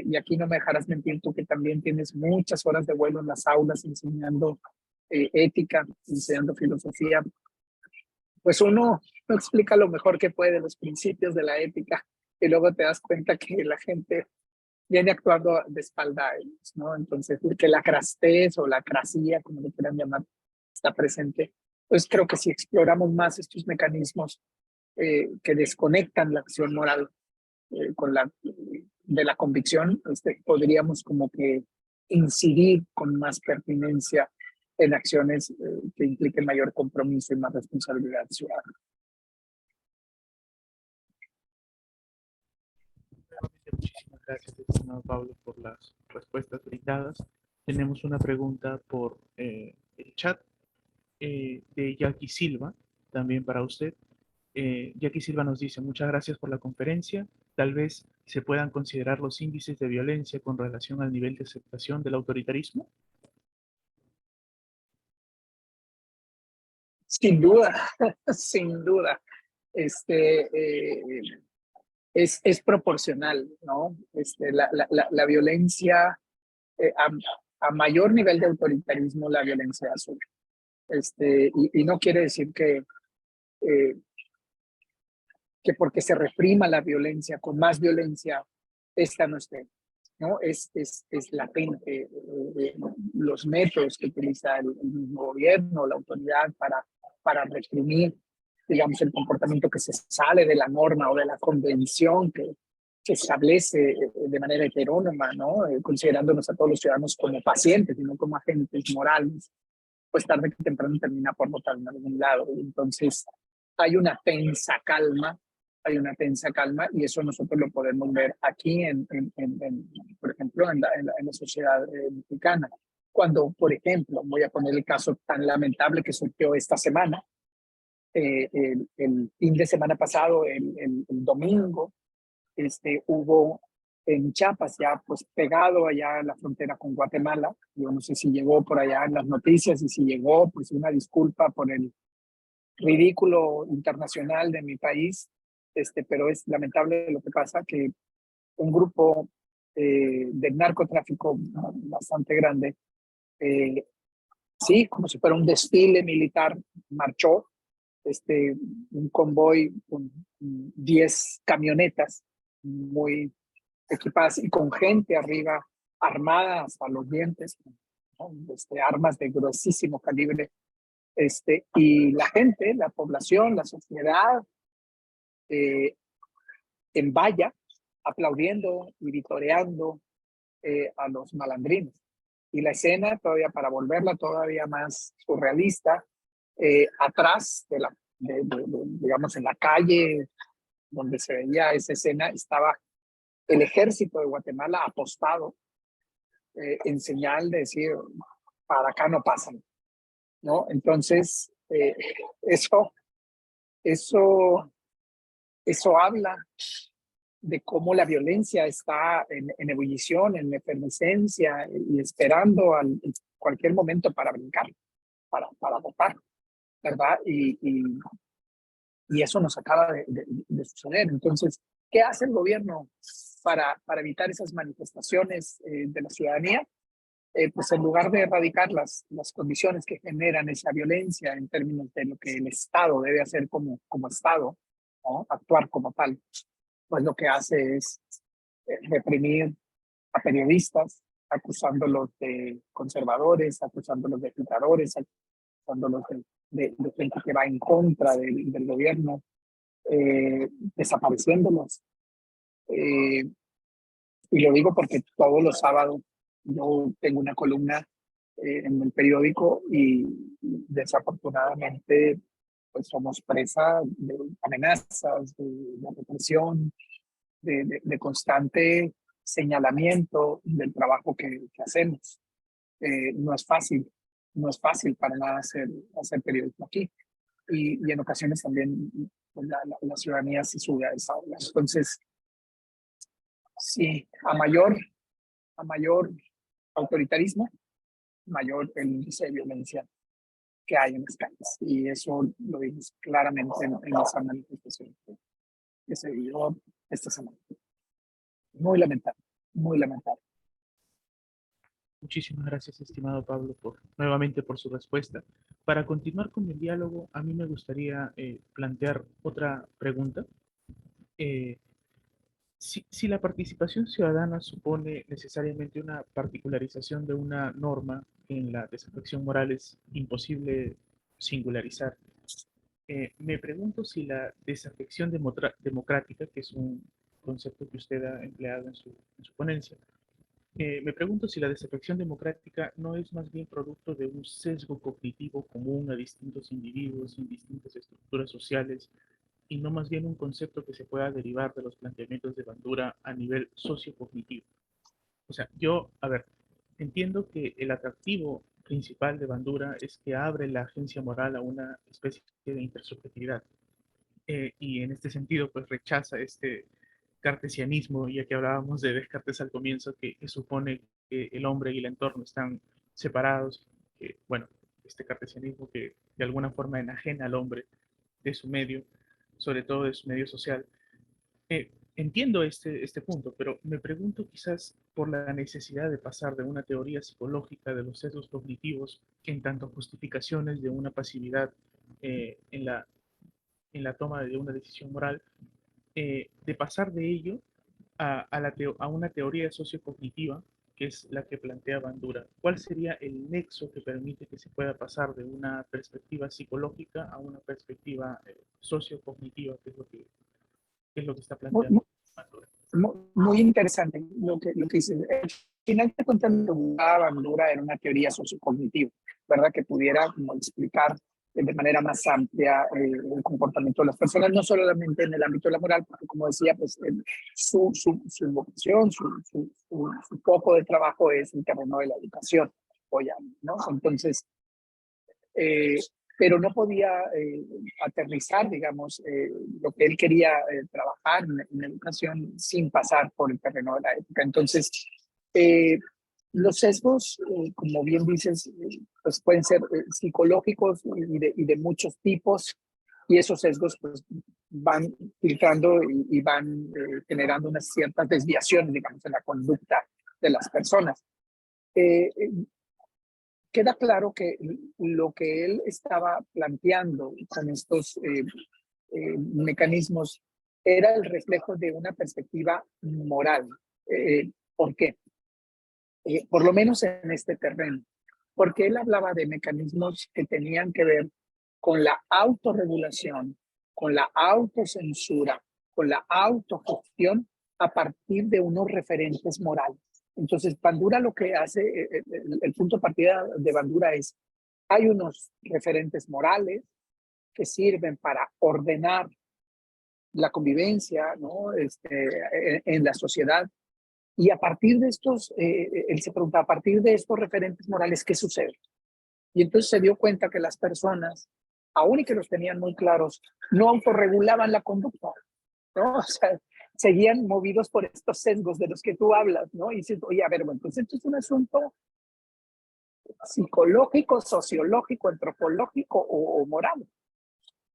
y aquí no me dejarás mentir tú que también tienes muchas horas de vuelo en las aulas enseñando ética, enseñando filosofía, pues uno no explica lo mejor que puede los principios de la ética y luego te das cuenta que la gente viene actuando de espalda a ellos, ¿no? Entonces, que la crastez o la crasía, como lo quieran llamar, está presente. Pues creo que si exploramos más estos mecanismos que desconectan la acción moral de la convicción, podríamos como que incidir con más pertinencia en acciones que impliquen mayor compromiso y más responsabilidad ciudadana. Muchísimas gracias, estimado Pablo, por las respuestas brindadas. Tenemos una pregunta por el chat de Jackie Silva, también para usted. Jackie Silva nos dice, muchas gracias por la conferencia. Tal vez se puedan considerar los índices de violencia con relación al nivel de aceptación del autoritarismo. Sin duda, sin duda. Es proporcional, ¿no? La violencia a mayor nivel de autoritarismo la violencia sube. Y no quiere decir eh, que porque se reprima la violencia con más violencia, esta no esté, ¿no? Es latente los métodos que utiliza el mismo gobierno, la autoridad para reprimir, digamos, el comportamiento que se sale de la norma o de la convención que establece de manera heterónoma, ¿no? Considerándonos a todos los ciudadanos como pacientes y no como agentes morales, pues tarde que temprano termina por votar en algún lado. Entonces, hay una tensa calma, y eso nosotros lo podemos ver aquí, por ejemplo, en la sociedad mexicana. Cuando, por ejemplo, voy a poner el caso tan lamentable que surgió esta semana, el fin de semana pasado, el domingo, hubo en Chiapas, ya pues pegado allá a la frontera con Guatemala. Yo no sé si llegó por allá en las noticias, y si llegó, pues una disculpa por el ridículo internacional de mi país, pero es lamentable lo que pasa, que un grupo de narcotráfico bastante grande, sí, como si fuera un desfile militar, marchó un convoy con 10 camionetas muy equipadas y con gente arriba armada hasta los dientes, ¿no? Armas de gruesísimo calibre, y la gente, la población, la sociedad, en valla, aplaudiendo y vitoreando a los malandrines. Y la escena, todavía para volverla todavía más surrealista, atrás digamos, en la calle donde se veía esa escena, estaba el ejército de Guatemala apostado, en señal de decir, para acá no pasan, ¿no? Entonces, eso, eso habla de cómo la violencia está en ebullición, en efervescencia, y esperando en cualquier momento para brincar, para votar, ¿verdad? Y eso nos acaba de suceder. Entonces, ¿qué hace el gobierno para evitar esas manifestaciones de la ciudadanía? Pues en lugar de erradicar las condiciones que generan esa violencia en términos de lo que el Estado debe hacer como Estado, ¿no? Actuar como tal, pues lo que hace es reprimir a periodistas, acusándolos de conservadores, acusándolos de filtradores, acusándolos de gente que va en contra del gobierno, desapareciéndolos. Y lo digo porque todos los sábados yo tengo una columna en el periódico, y desafortunadamente pues somos presa de amenazas, de represión, de constante señalamiento del trabajo que hacemos. No es fácil, no es fácil para nada hacer periodismo aquí. Y en ocasiones también pues, la ciudadanía se sube a esa ola. Entonces, sí, a mayor autoritarismo, mayor el índice de violencia que hay en las calles. Y eso lo vimos claramente en esa manifestación que se dio esta semana. Muy lamentable, muy lamentable. Muchísimas gracias, estimado Pablo, nuevamente por su respuesta. Para continuar con el diálogo, a mí me gustaría plantear otra pregunta. Si la participación ciudadana supone necesariamente una particularización de una norma, en la desafección moral es imposible singularizar. Me pregunto si la desafección democrática, que es un concepto que usted ha empleado en su ponencia, me pregunto si la desafección democrática no es más bien producto de un sesgo cognitivo común a distintos individuos en distintas estructuras sociales, y no más bien un concepto que se pueda derivar de los planteamientos de Bandura a nivel sociocognitivo. O sea, a ver, entiendo que el atractivo principal de Bandura es que abre la agencia moral a una especie de intersubjetividad. Y en este sentido, pues rechaza este cartesianismo, ya que hablábamos de Descartes al comienzo, que supone que el hombre y el entorno están separados, que, bueno, este cartesianismo que de alguna forma enajena al hombre de su medio, sobre todo de su medio social. entiendo este punto, pero me pregunto quizás por la necesidad de pasar de una teoría psicológica de los sesgos cognitivos en tanto justificaciones de una pasividad en la toma de una decisión moral, de pasar de ello a una teoría sociocognitiva, que es la que plantea Bandura. ¿Cuál sería el nexo que permite que se pueda pasar de una perspectiva psicológica a una perspectiva sociocognitiva, que es lo que está Muy, planteando Bandura? muy interesante lo que dices. Al final de cuentas, lo que buscaba Bandura era una teoría sociocognitiva, ¿verdad? Que pudiera como explicar de manera más amplia el comportamiento de las personas, no solamente en el ámbito de la moral, porque como decía, pues su vocación, su foco de trabajo es el terreno de la educación, ¿no? Entonces, eh, pero no podía aterrizar, digamos, lo que él quería trabajar en educación sin pasar por el terreno de la ética. Entonces, eh, los sesgos, como bien dices, pues pueden ser psicológicos y de muchos tipos, y esos sesgos pues van filtrando y van generando unas ciertas desviaciones, digamos, en la conducta de las personas. Eh, Queda claro que lo que él estaba planteando con estos mecanismos era el reflejo de una perspectiva moral. ¿Por qué? Por lo menos en este terreno, porque él hablaba de mecanismos que tenían que ver con la autorregulación, con la autocensura, con la autogestión a partir de unos referentes morales. Entonces, Bandura lo que hace, el punto de partida de Bandura es, hay unos referentes morales que sirven para ordenar la convivencia, ¿no? En la sociedad. Y a partir de estos, él se pregunta, a partir de estos referentes morales, ¿qué sucede? Y entonces se dio cuenta que las personas, aun y que los tenían muy claros, no autorregulaban la conducta, ¿no? O sea, seguían movidos por estos sesgos de los que tú hablas, ¿no? Y dices, oye, a ver, bueno, entonces esto es un asunto psicológico, sociológico, antropológico o moral.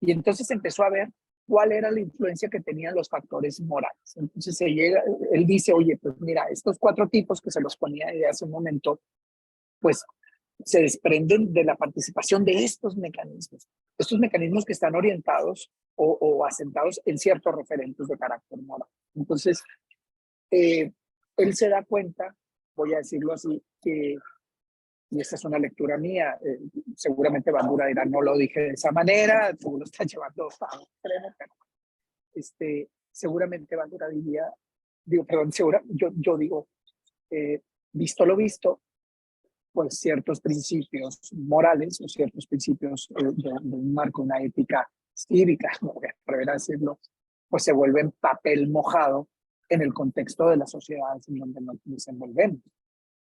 Y entonces empezó a ver cuál era la influencia que tenían los factores morales. Entonces él dice, oye, pues mira, estos 4 tipos que se los ponía de hace un momento, pues se desprenden de la participación de estos mecanismos que están orientados o asentados en ciertos referentes de carácter moral. Entonces, él se da cuenta, voy a decirlo así, que, y esta es una lectura mía, seguramente Bandura dirá, no lo dije de esa manera, tú lo estás llevando a un extremo, pero seguramente Bandura diría, yo digo, visto lo visto, pues ciertos principios morales o ciertos principios de un marco, una ética cívica, no voy a atrever a decirlo, pues se vuelven papel mojado en el contexto de las sociedades en donde nos desenvolvemos.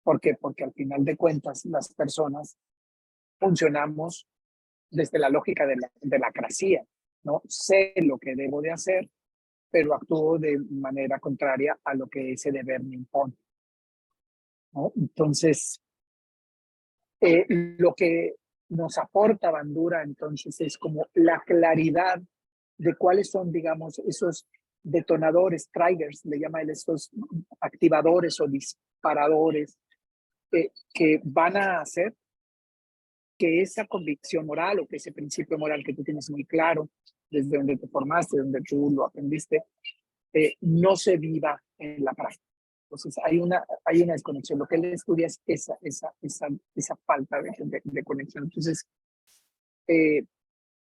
¿Por qué? Porque al final de cuentas las personas funcionamos desde la lógica de la acracia, ¿no? Sé lo que debo de hacer, pero actúo de manera contraria a lo que ese deber me impone, ¿no? Entonces, lo que nos aporta Bandura entonces es como la claridad de cuáles son, digamos, esos detonadores, triggers, le llama él, estos activadores o disparadores que van a hacer que esa convicción moral o que ese principio moral que tú tienes muy claro desde donde te formaste, donde tú lo aprendiste, no se viva en la práctica. Entonces hay una desconexión. Lo que él estudia es esa falta de conexión. Entonces,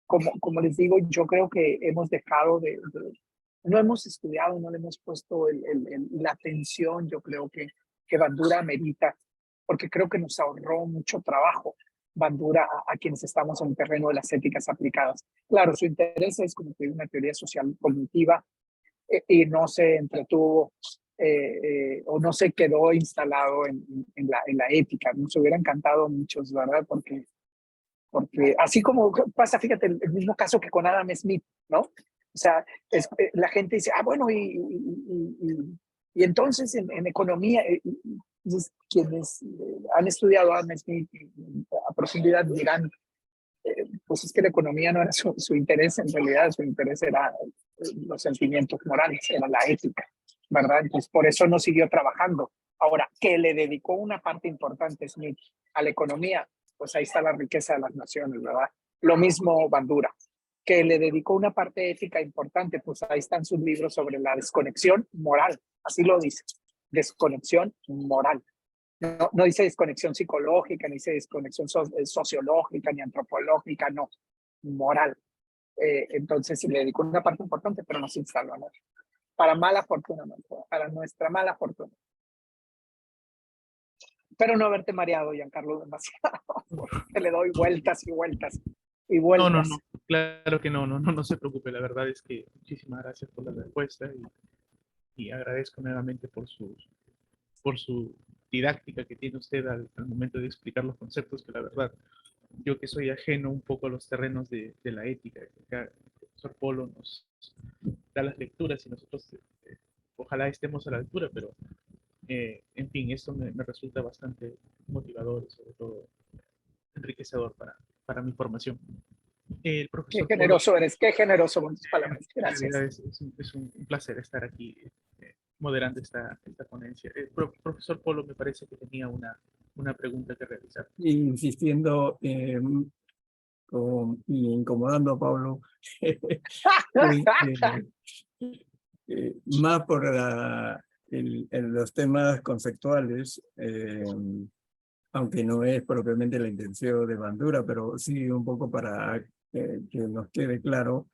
como les digo, yo creo que hemos dejado no hemos estudiado, no le hemos puesto la atención, yo creo que Bandura amerita, porque creo que nos ahorró mucho trabajo Bandura a quienes estamos en el terreno de las éticas aplicadas. Claro, su interés es como que una teoría social cognitiva y no se entretuvo o no se quedó instalado en la ética. Nos hubiera encantado muchos, ¿verdad? Porque así como pasa, fíjate, el mismo caso que con Adam Smith, ¿no? O sea, la gente dice, bueno, y entonces en economía, quienes han estudiado a Adam Smith a profundidad dirán, pues es que la economía no era su interés, en realidad su interés era los sentimientos morales, era la ética, ¿verdad? Entonces, por eso no siguió trabajando. Ahora, que le dedicó una parte importante, Smith, a la economía, pues ahí está la riqueza de las naciones, ¿verdad? Lo mismo Bandura, que le dedicó una parte ética importante, pues ahí están sus libros sobre la desconexión moral, así lo dice, desconexión moral. No dice desconexión psicológica, ni dice desconexión sociológica, ni antropológica, no, moral. Entonces le dedicó una parte importante, pero no se instaló, ¿no? Para mala fortuna, ¿no? Para nuestra mala fortuna. Espero no haberte mareado, Giancarlo, demasiado, porque le doy vueltas y vueltas y No, vueltas. no, no, claro que no se preocupe. La verdad es que muchísimas gracias por la respuesta y agradezco nuevamente por su didáctica que tiene usted al momento de explicar los conceptos, que la verdad, yo que soy ajeno un poco a los terrenos de la ética, que acá el profesor Polo nos da las lecturas y nosotros ojalá estemos a la altura, pero en fin, esto me resulta bastante motivador y sobre todo enriquecedor para mi formación. El Qué profesor Polo, generoso eres, qué generoso con tus palabras. en Gracias. realidad es un placer estar aquí moderando esta ponencia. Profesor Polo me parece que tenía una pregunta que realizar. Insistiendo y incomodando a Pablo, más por los temas conceptuales, aunque no es propiamente la intención de Bandura, pero sí un poco para que nos quede claro,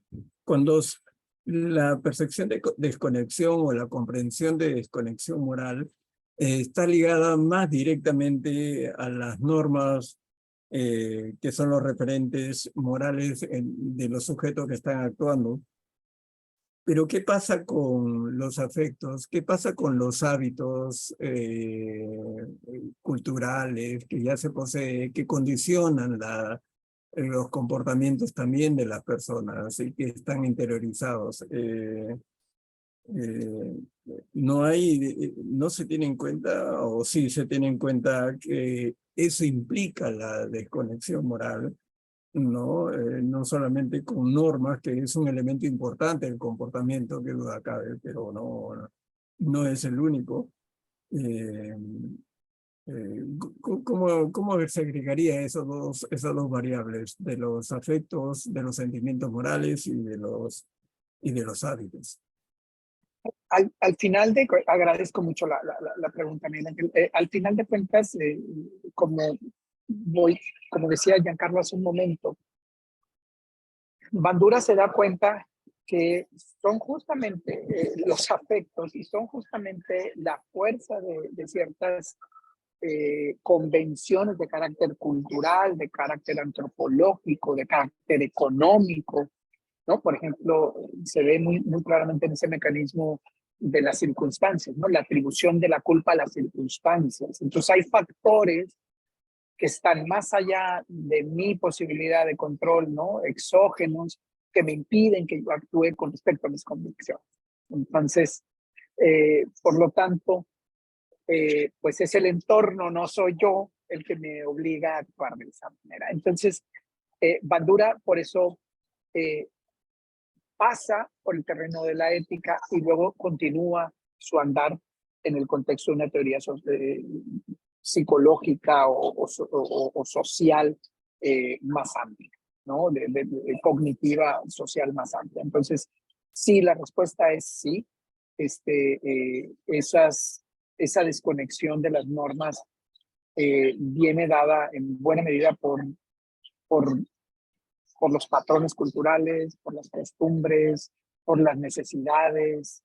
cuando la percepción de desconexión o la comprensión de desconexión moral está ligada más directamente a las normas que son los referentes morales de los sujetos que están actuando. Pero ¿qué pasa con los afectos? ¿Qué pasa con los hábitos culturales que ya se posee, que condicionan los comportamientos también de las personas y que están interiorizados? No se tiene en cuenta, o sí se tiene en cuenta que eso implica la desconexión moral, ¿no? No solamente con normas, que es un elemento importante del comportamiento, que duda cabe, pero no es el único. ¿Cómo se agregaría esas dos variables, de los afectos, de los sentimientos morales y de los hábitos? Al final agradezco mucho la pregunta, Miguel Ángel. Al final de cuentas, como decía Giancarlo hace un momento, Bandura se da cuenta que son justamente los afectos y son justamente la fuerza de ciertas convenciones de carácter cultural, de carácter antropológico, de carácter económico, ¿no? Por ejemplo, se ve muy claramente en ese mecanismo de las circunstancias, ¿no? La atribución de la culpa a las circunstancias. Entonces hay factores que están más allá de mi posibilidad de control, ¿no? Exógenos, que me impiden que yo actúe con respecto a mis convicciones. Entonces, por lo tanto, pues es el entorno, no soy yo el que me obliga a actuar de esa manera. Entonces, Bandura, por eso, pasa por el terreno de la ética y luego continúa su andar en el contexto de una teoría psicológica o social más amplia, ¿no? De cognitiva social más amplia. Entonces, sí, la respuesta es sí. Esa desconexión de las normas viene dada en buena medida por los patrones culturales, por las costumbres, por las necesidades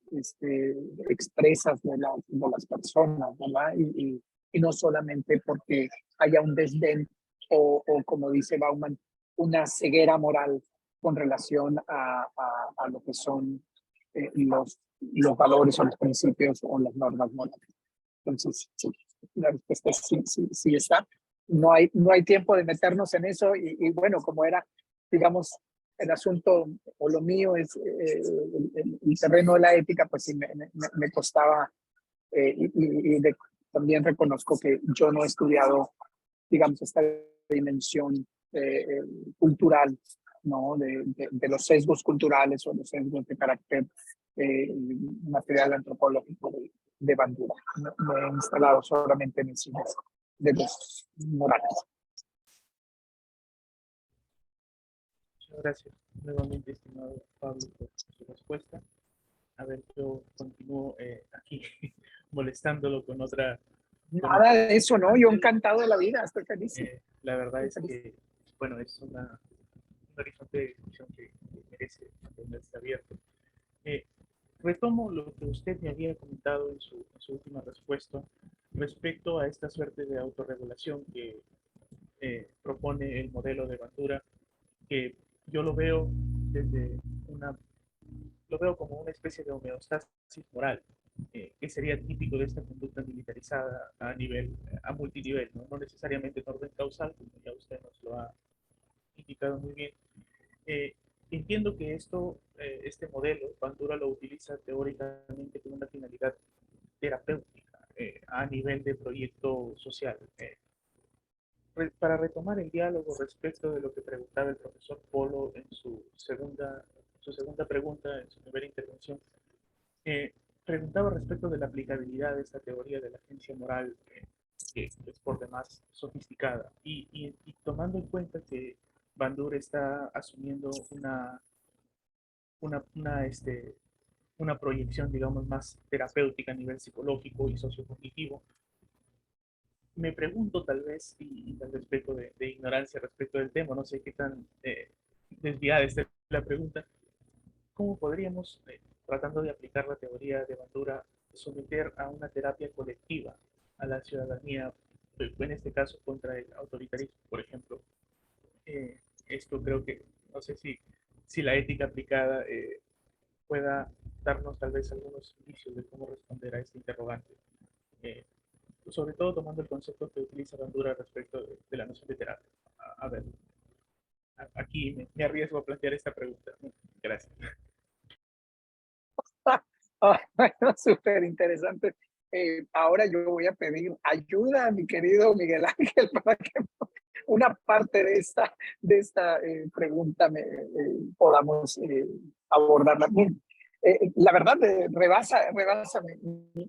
expresas de las personas, ¿verdad? Y no solamente porque haya un desdén o como dice Bauman, una ceguera moral con relación a lo que son los valores o los principios o las normas morales. Entonces, sí, la respuesta es sí está. No hay tiempo de meternos en eso y bueno, como era, digamos, el asunto o lo mío es el terreno de la ética, pues sí me costaba también reconozco que yo no he estudiado, digamos, esta dimensión cultural ¿no? De los sesgos culturales o los sesgos de carácter material antropológico de Bandura. Me he instalado solamente en el cine de los morales. Muchas gracias nuevamente, estimado Pablo, por su respuesta. A ver, yo continúo aquí molestándolo con otra. Nada de eso, ¿no? Yo encantado de la vida, estoy feliz. La verdad es que, bueno, es un horizonte de discusión que merece mantenerse abierto. Retomo lo que usted me había comentado en su última respuesta respecto a esta suerte de autorregulación que propone el modelo de Bandura, que yo lo veo lo veo como una especie de homeostasis moral, que sería típico de esta conducta militarizada a multinivel, ¿no? No necesariamente en orden causal, como ya usted nos lo ha indicado muy bien. Eh, Entiendo que este modelo, Bandura lo utiliza teóricamente con una finalidad terapéutica a nivel de proyecto social. Para retomar el diálogo respecto de lo que preguntaba el profesor Polo en su segunda pregunta, en su primera intervención, preguntaba respecto de la aplicabilidad de esta teoría de la agencia moral, que es por demás sofisticada, y tomando en cuenta que Bandura está asumiendo una, una, este, una proyección, digamos, más terapéutica a nivel psicológico y sociocognitivo, me pregunto tal vez, y tal vez peco de ignorancia respecto del tema, no sé qué tan desviada esté la pregunta, ¿cómo podríamos, tratando de aplicar la teoría de Bandura, someter a una terapia colectiva a la ciudadanía, en este caso contra el autoritarismo, por ejemplo? Esto creo que, no sé si la ética aplicada pueda darnos tal vez algunos indicios de cómo responder a este interrogante. Eh, Sobre todo tomando el concepto que utiliza Bandura respecto de la noción de terapia. A ver, aquí me arriesgo a plantear esta pregunta. Gracias. Bueno, súper interesante. Ahora yo voy a pedir ayuda a mi querido Miguel Ángel para que una parte de esta pregunta podamos abordarla bien. La verdad, rebasa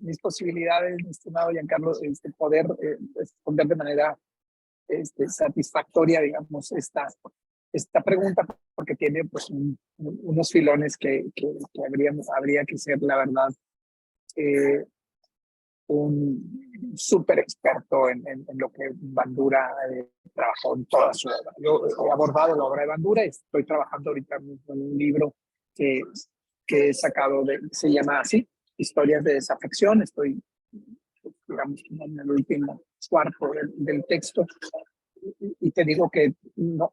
mis posibilidades, mi estimado Giancarlo, poder responder de manera satisfactoria, digamos, esta pregunta, porque tiene pues unos filones que habría que ser, la verdad, un súper experto en lo que Bandura trabajó en toda su obra. Yo he abordado la obra de Bandura y estoy trabajando ahorita mismo en un libro que he sacado, se llama así, Historias de Desafección. Estoy, digamos, en el último cuarto del texto y te digo que no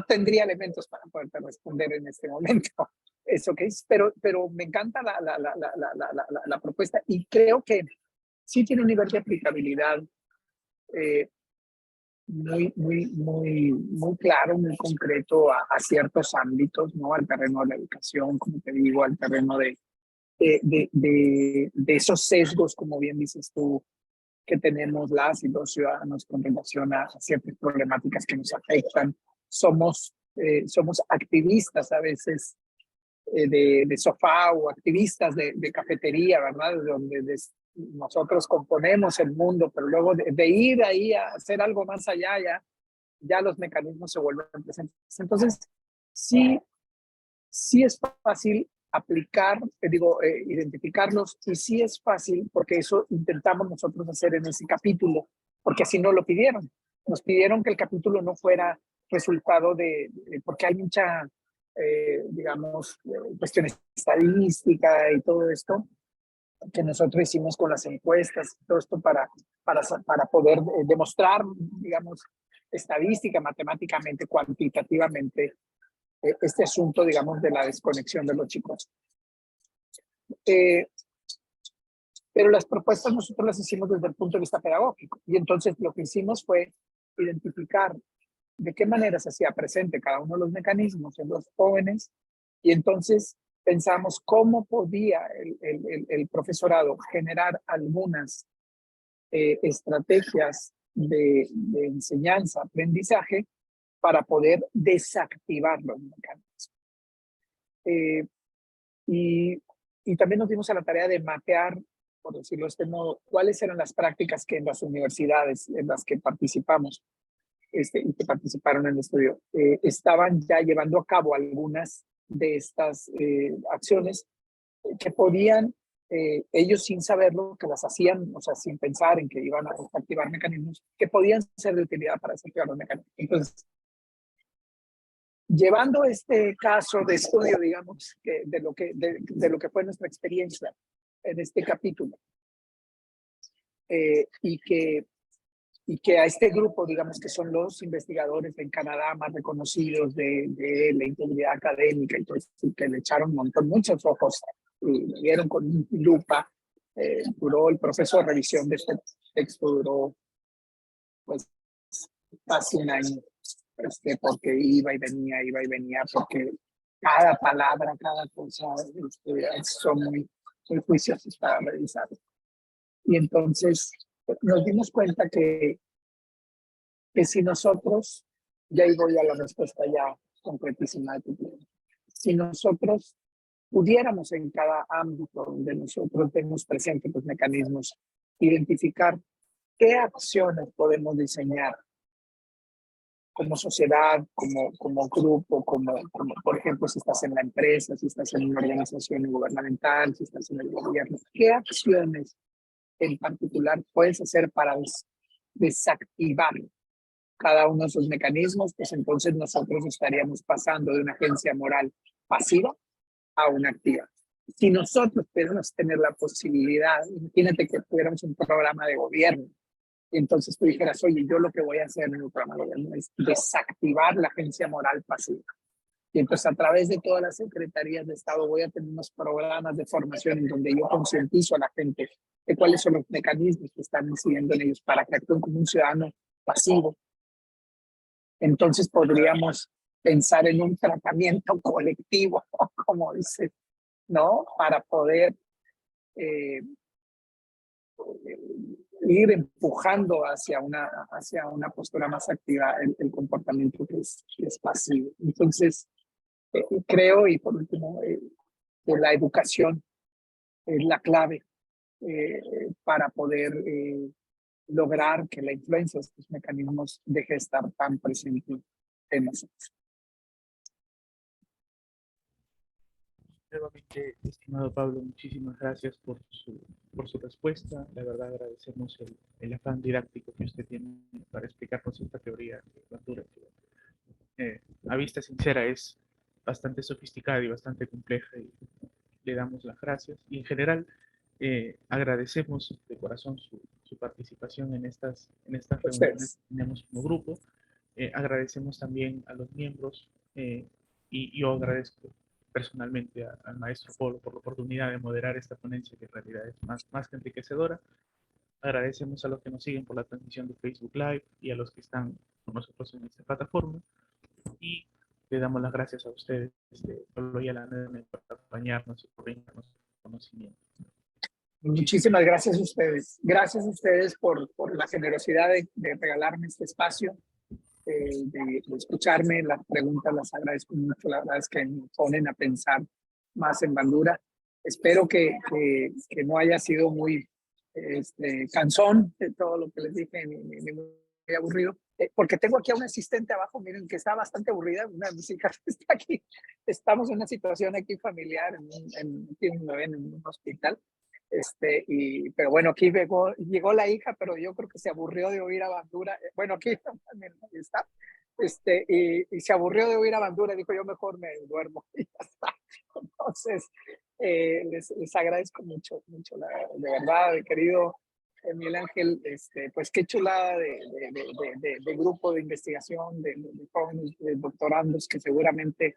tendría elementos para poderte responder en este momento eso que es, pero me encanta la propuesta y creo que sí tiene un nivel de aplicabilidad muy claro, muy concreto a ciertos ámbitos, ¿no? Al terreno de la educación, como te digo, al terreno de esos sesgos, como bien dices tú, que tenemos las y los ciudadanos con relación a ciertas problemáticas que nos afectan. Somos activistas a veces de sofá o activistas de cafetería, ¿verdad? Donde nosotros componemos el mundo, pero luego de ir ahí a hacer algo más allá, ya los mecanismos se vuelven presentes. Entonces, sí es fácil aplicar, identificarlos, y sí es fácil, porque eso intentamos nosotros hacer en ese capítulo, porque así nos lo pidieron. Nos pidieron que el capítulo no fuera resultado porque hay mucha, digamos, cuestiones estadísticas y todo esto, que nosotros hicimos con las encuestas, todo esto para poder demostrar, digamos, estadística, matemáticamente, cuantitativamente, este asunto, digamos, de la desconexión de los chicos. Pero las propuestas nosotros las hicimos desde el punto de vista pedagógico, y entonces lo que hicimos fue identificar de qué manera se hacía presente cada uno de los mecanismos en los jóvenes, y entonces pensamos cómo podía el profesorado generar algunas estrategias de enseñanza, aprendizaje, para poder desactivar los mecanismos. Y también nos dimos a la tarea de mapear, por decirlo de este modo, cuáles eran las prácticas que en las universidades en las que participamos y que participaron en el estudio estaban ya llevando a cabo algunas de estas acciones que podían, ellos sin saberlo, que las hacían, o sea, sin pensar en que iban a activar mecanismos, que podían ser de utilidad para desactivar los mecanismos. Entonces, llevando este caso de estudio, digamos, de lo que fue nuestra experiencia en este capítulo, y que a este grupo, digamos, que son los investigadores en Canadá más reconocidos de la integridad académica y todo eso, que le echaron muchos ojos y vieron con lupa, duró el proceso de revisión de este texto, duró pues casi un año, porque iba y venía, porque cada palabra, cada cosa, son muy juiciosos para revisar. Y entonces nos dimos cuenta que si nosotros, ya ahí voy a la respuesta ya concretísima de tu pregunta, si nosotros pudiéramos en cada ámbito donde nosotros tenemos presentes los mecanismos, identificar qué acciones podemos diseñar como sociedad, como grupo, como por ejemplo si estás en la empresa, si estás en una organización gubernamental, si estás en el gobierno, qué acciones en particular puedes hacer para desactivar cada uno de esos mecanismos, pues entonces nosotros estaríamos pasando de una agencia moral pasiva a una activa. Si nosotros pudiéramos tener la posibilidad, imagínate que tuviéramos un programa de gobierno, y entonces tú dijeras, oye, yo lo que voy a hacer en el programa de gobierno es desactivar la agencia moral pasiva. Y entonces a través de todas las secretarías de Estado voy a tener unos programas de formación en donde yo concientizo a la gente de cuáles son los mecanismos que están incidiendo en ellos para que actúen como un ciudadano pasivo. Entonces podríamos pensar en un tratamiento colectivo, como dice, ¿no? Para poder ir empujando hacia una postura más activa el comportamiento que es pasivo. Entonces, creo, y por último, que la educación es la clave para poder lograr que la influencia de estos mecanismos deje de estar tan presente en nosotros. Nuevamente, estimado Pablo, muchísimas gracias por su respuesta. La verdad agradecemos el afán didáctico que usted tiene para explicarnos esta teoría de Bandura, que a vista sincera es bastante sofisticada y bastante compleja, y le damos las gracias. Y en general, agradecemos de corazón su participación en estas reuniones que tenemos como grupo. Agradecemos también a los miembros, y yo agradezco personalmente al maestro Polo por la oportunidad de moderar esta ponencia, que en realidad es más que enriquecedora. Agradecemos a los que nos siguen por la transmisión de Facebook Live y a los que están con nosotros en esta plataforma. Y le damos las gracias a ustedes, Pablo y a la por acompañarnos y por brindarnos conocimiento. Muchísimas gracias a ustedes. Gracias a ustedes por la generosidad de regalarme este espacio, de escucharme. Las preguntas las agradezco mucho. La verdad es que me ponen a pensar más en Bandura. Espero que no haya sido muy cansón de todo lo que les dije, ni muy aburrido. Porque tengo aquí a un asistente abajo, miren, que está bastante aburrida. Una de mis hijas está aquí. Estamos en una situación aquí familiar, en un hospital. Pero bueno, aquí llegó la hija, pero yo creo que se aburrió de oír a Bandura. Bueno, aquí también está. Y se aburrió de oír a Bandura, dijo, yo mejor me duermo y ya está. Entonces, les agradezco mucho, de verdad, querido Miguel Ángel, pues qué chulada de grupo de investigación, de jóvenes de doctorandos que seguramente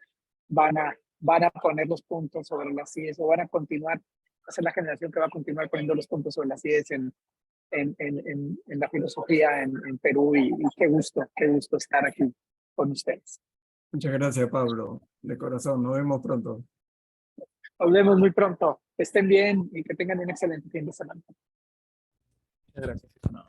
van a poner los puntos sobre las IES o van a continuar, va a ser la generación que va a continuar poniendo los puntos sobre las IES en la filosofía en Perú, y qué gusto estar aquí con ustedes. Muchas gracias, Pablo, de corazón. Nos vemos pronto. Nos vemos muy pronto. Que estén bien y que tengan un excelente fin de semana. Muchas gracias, estimado.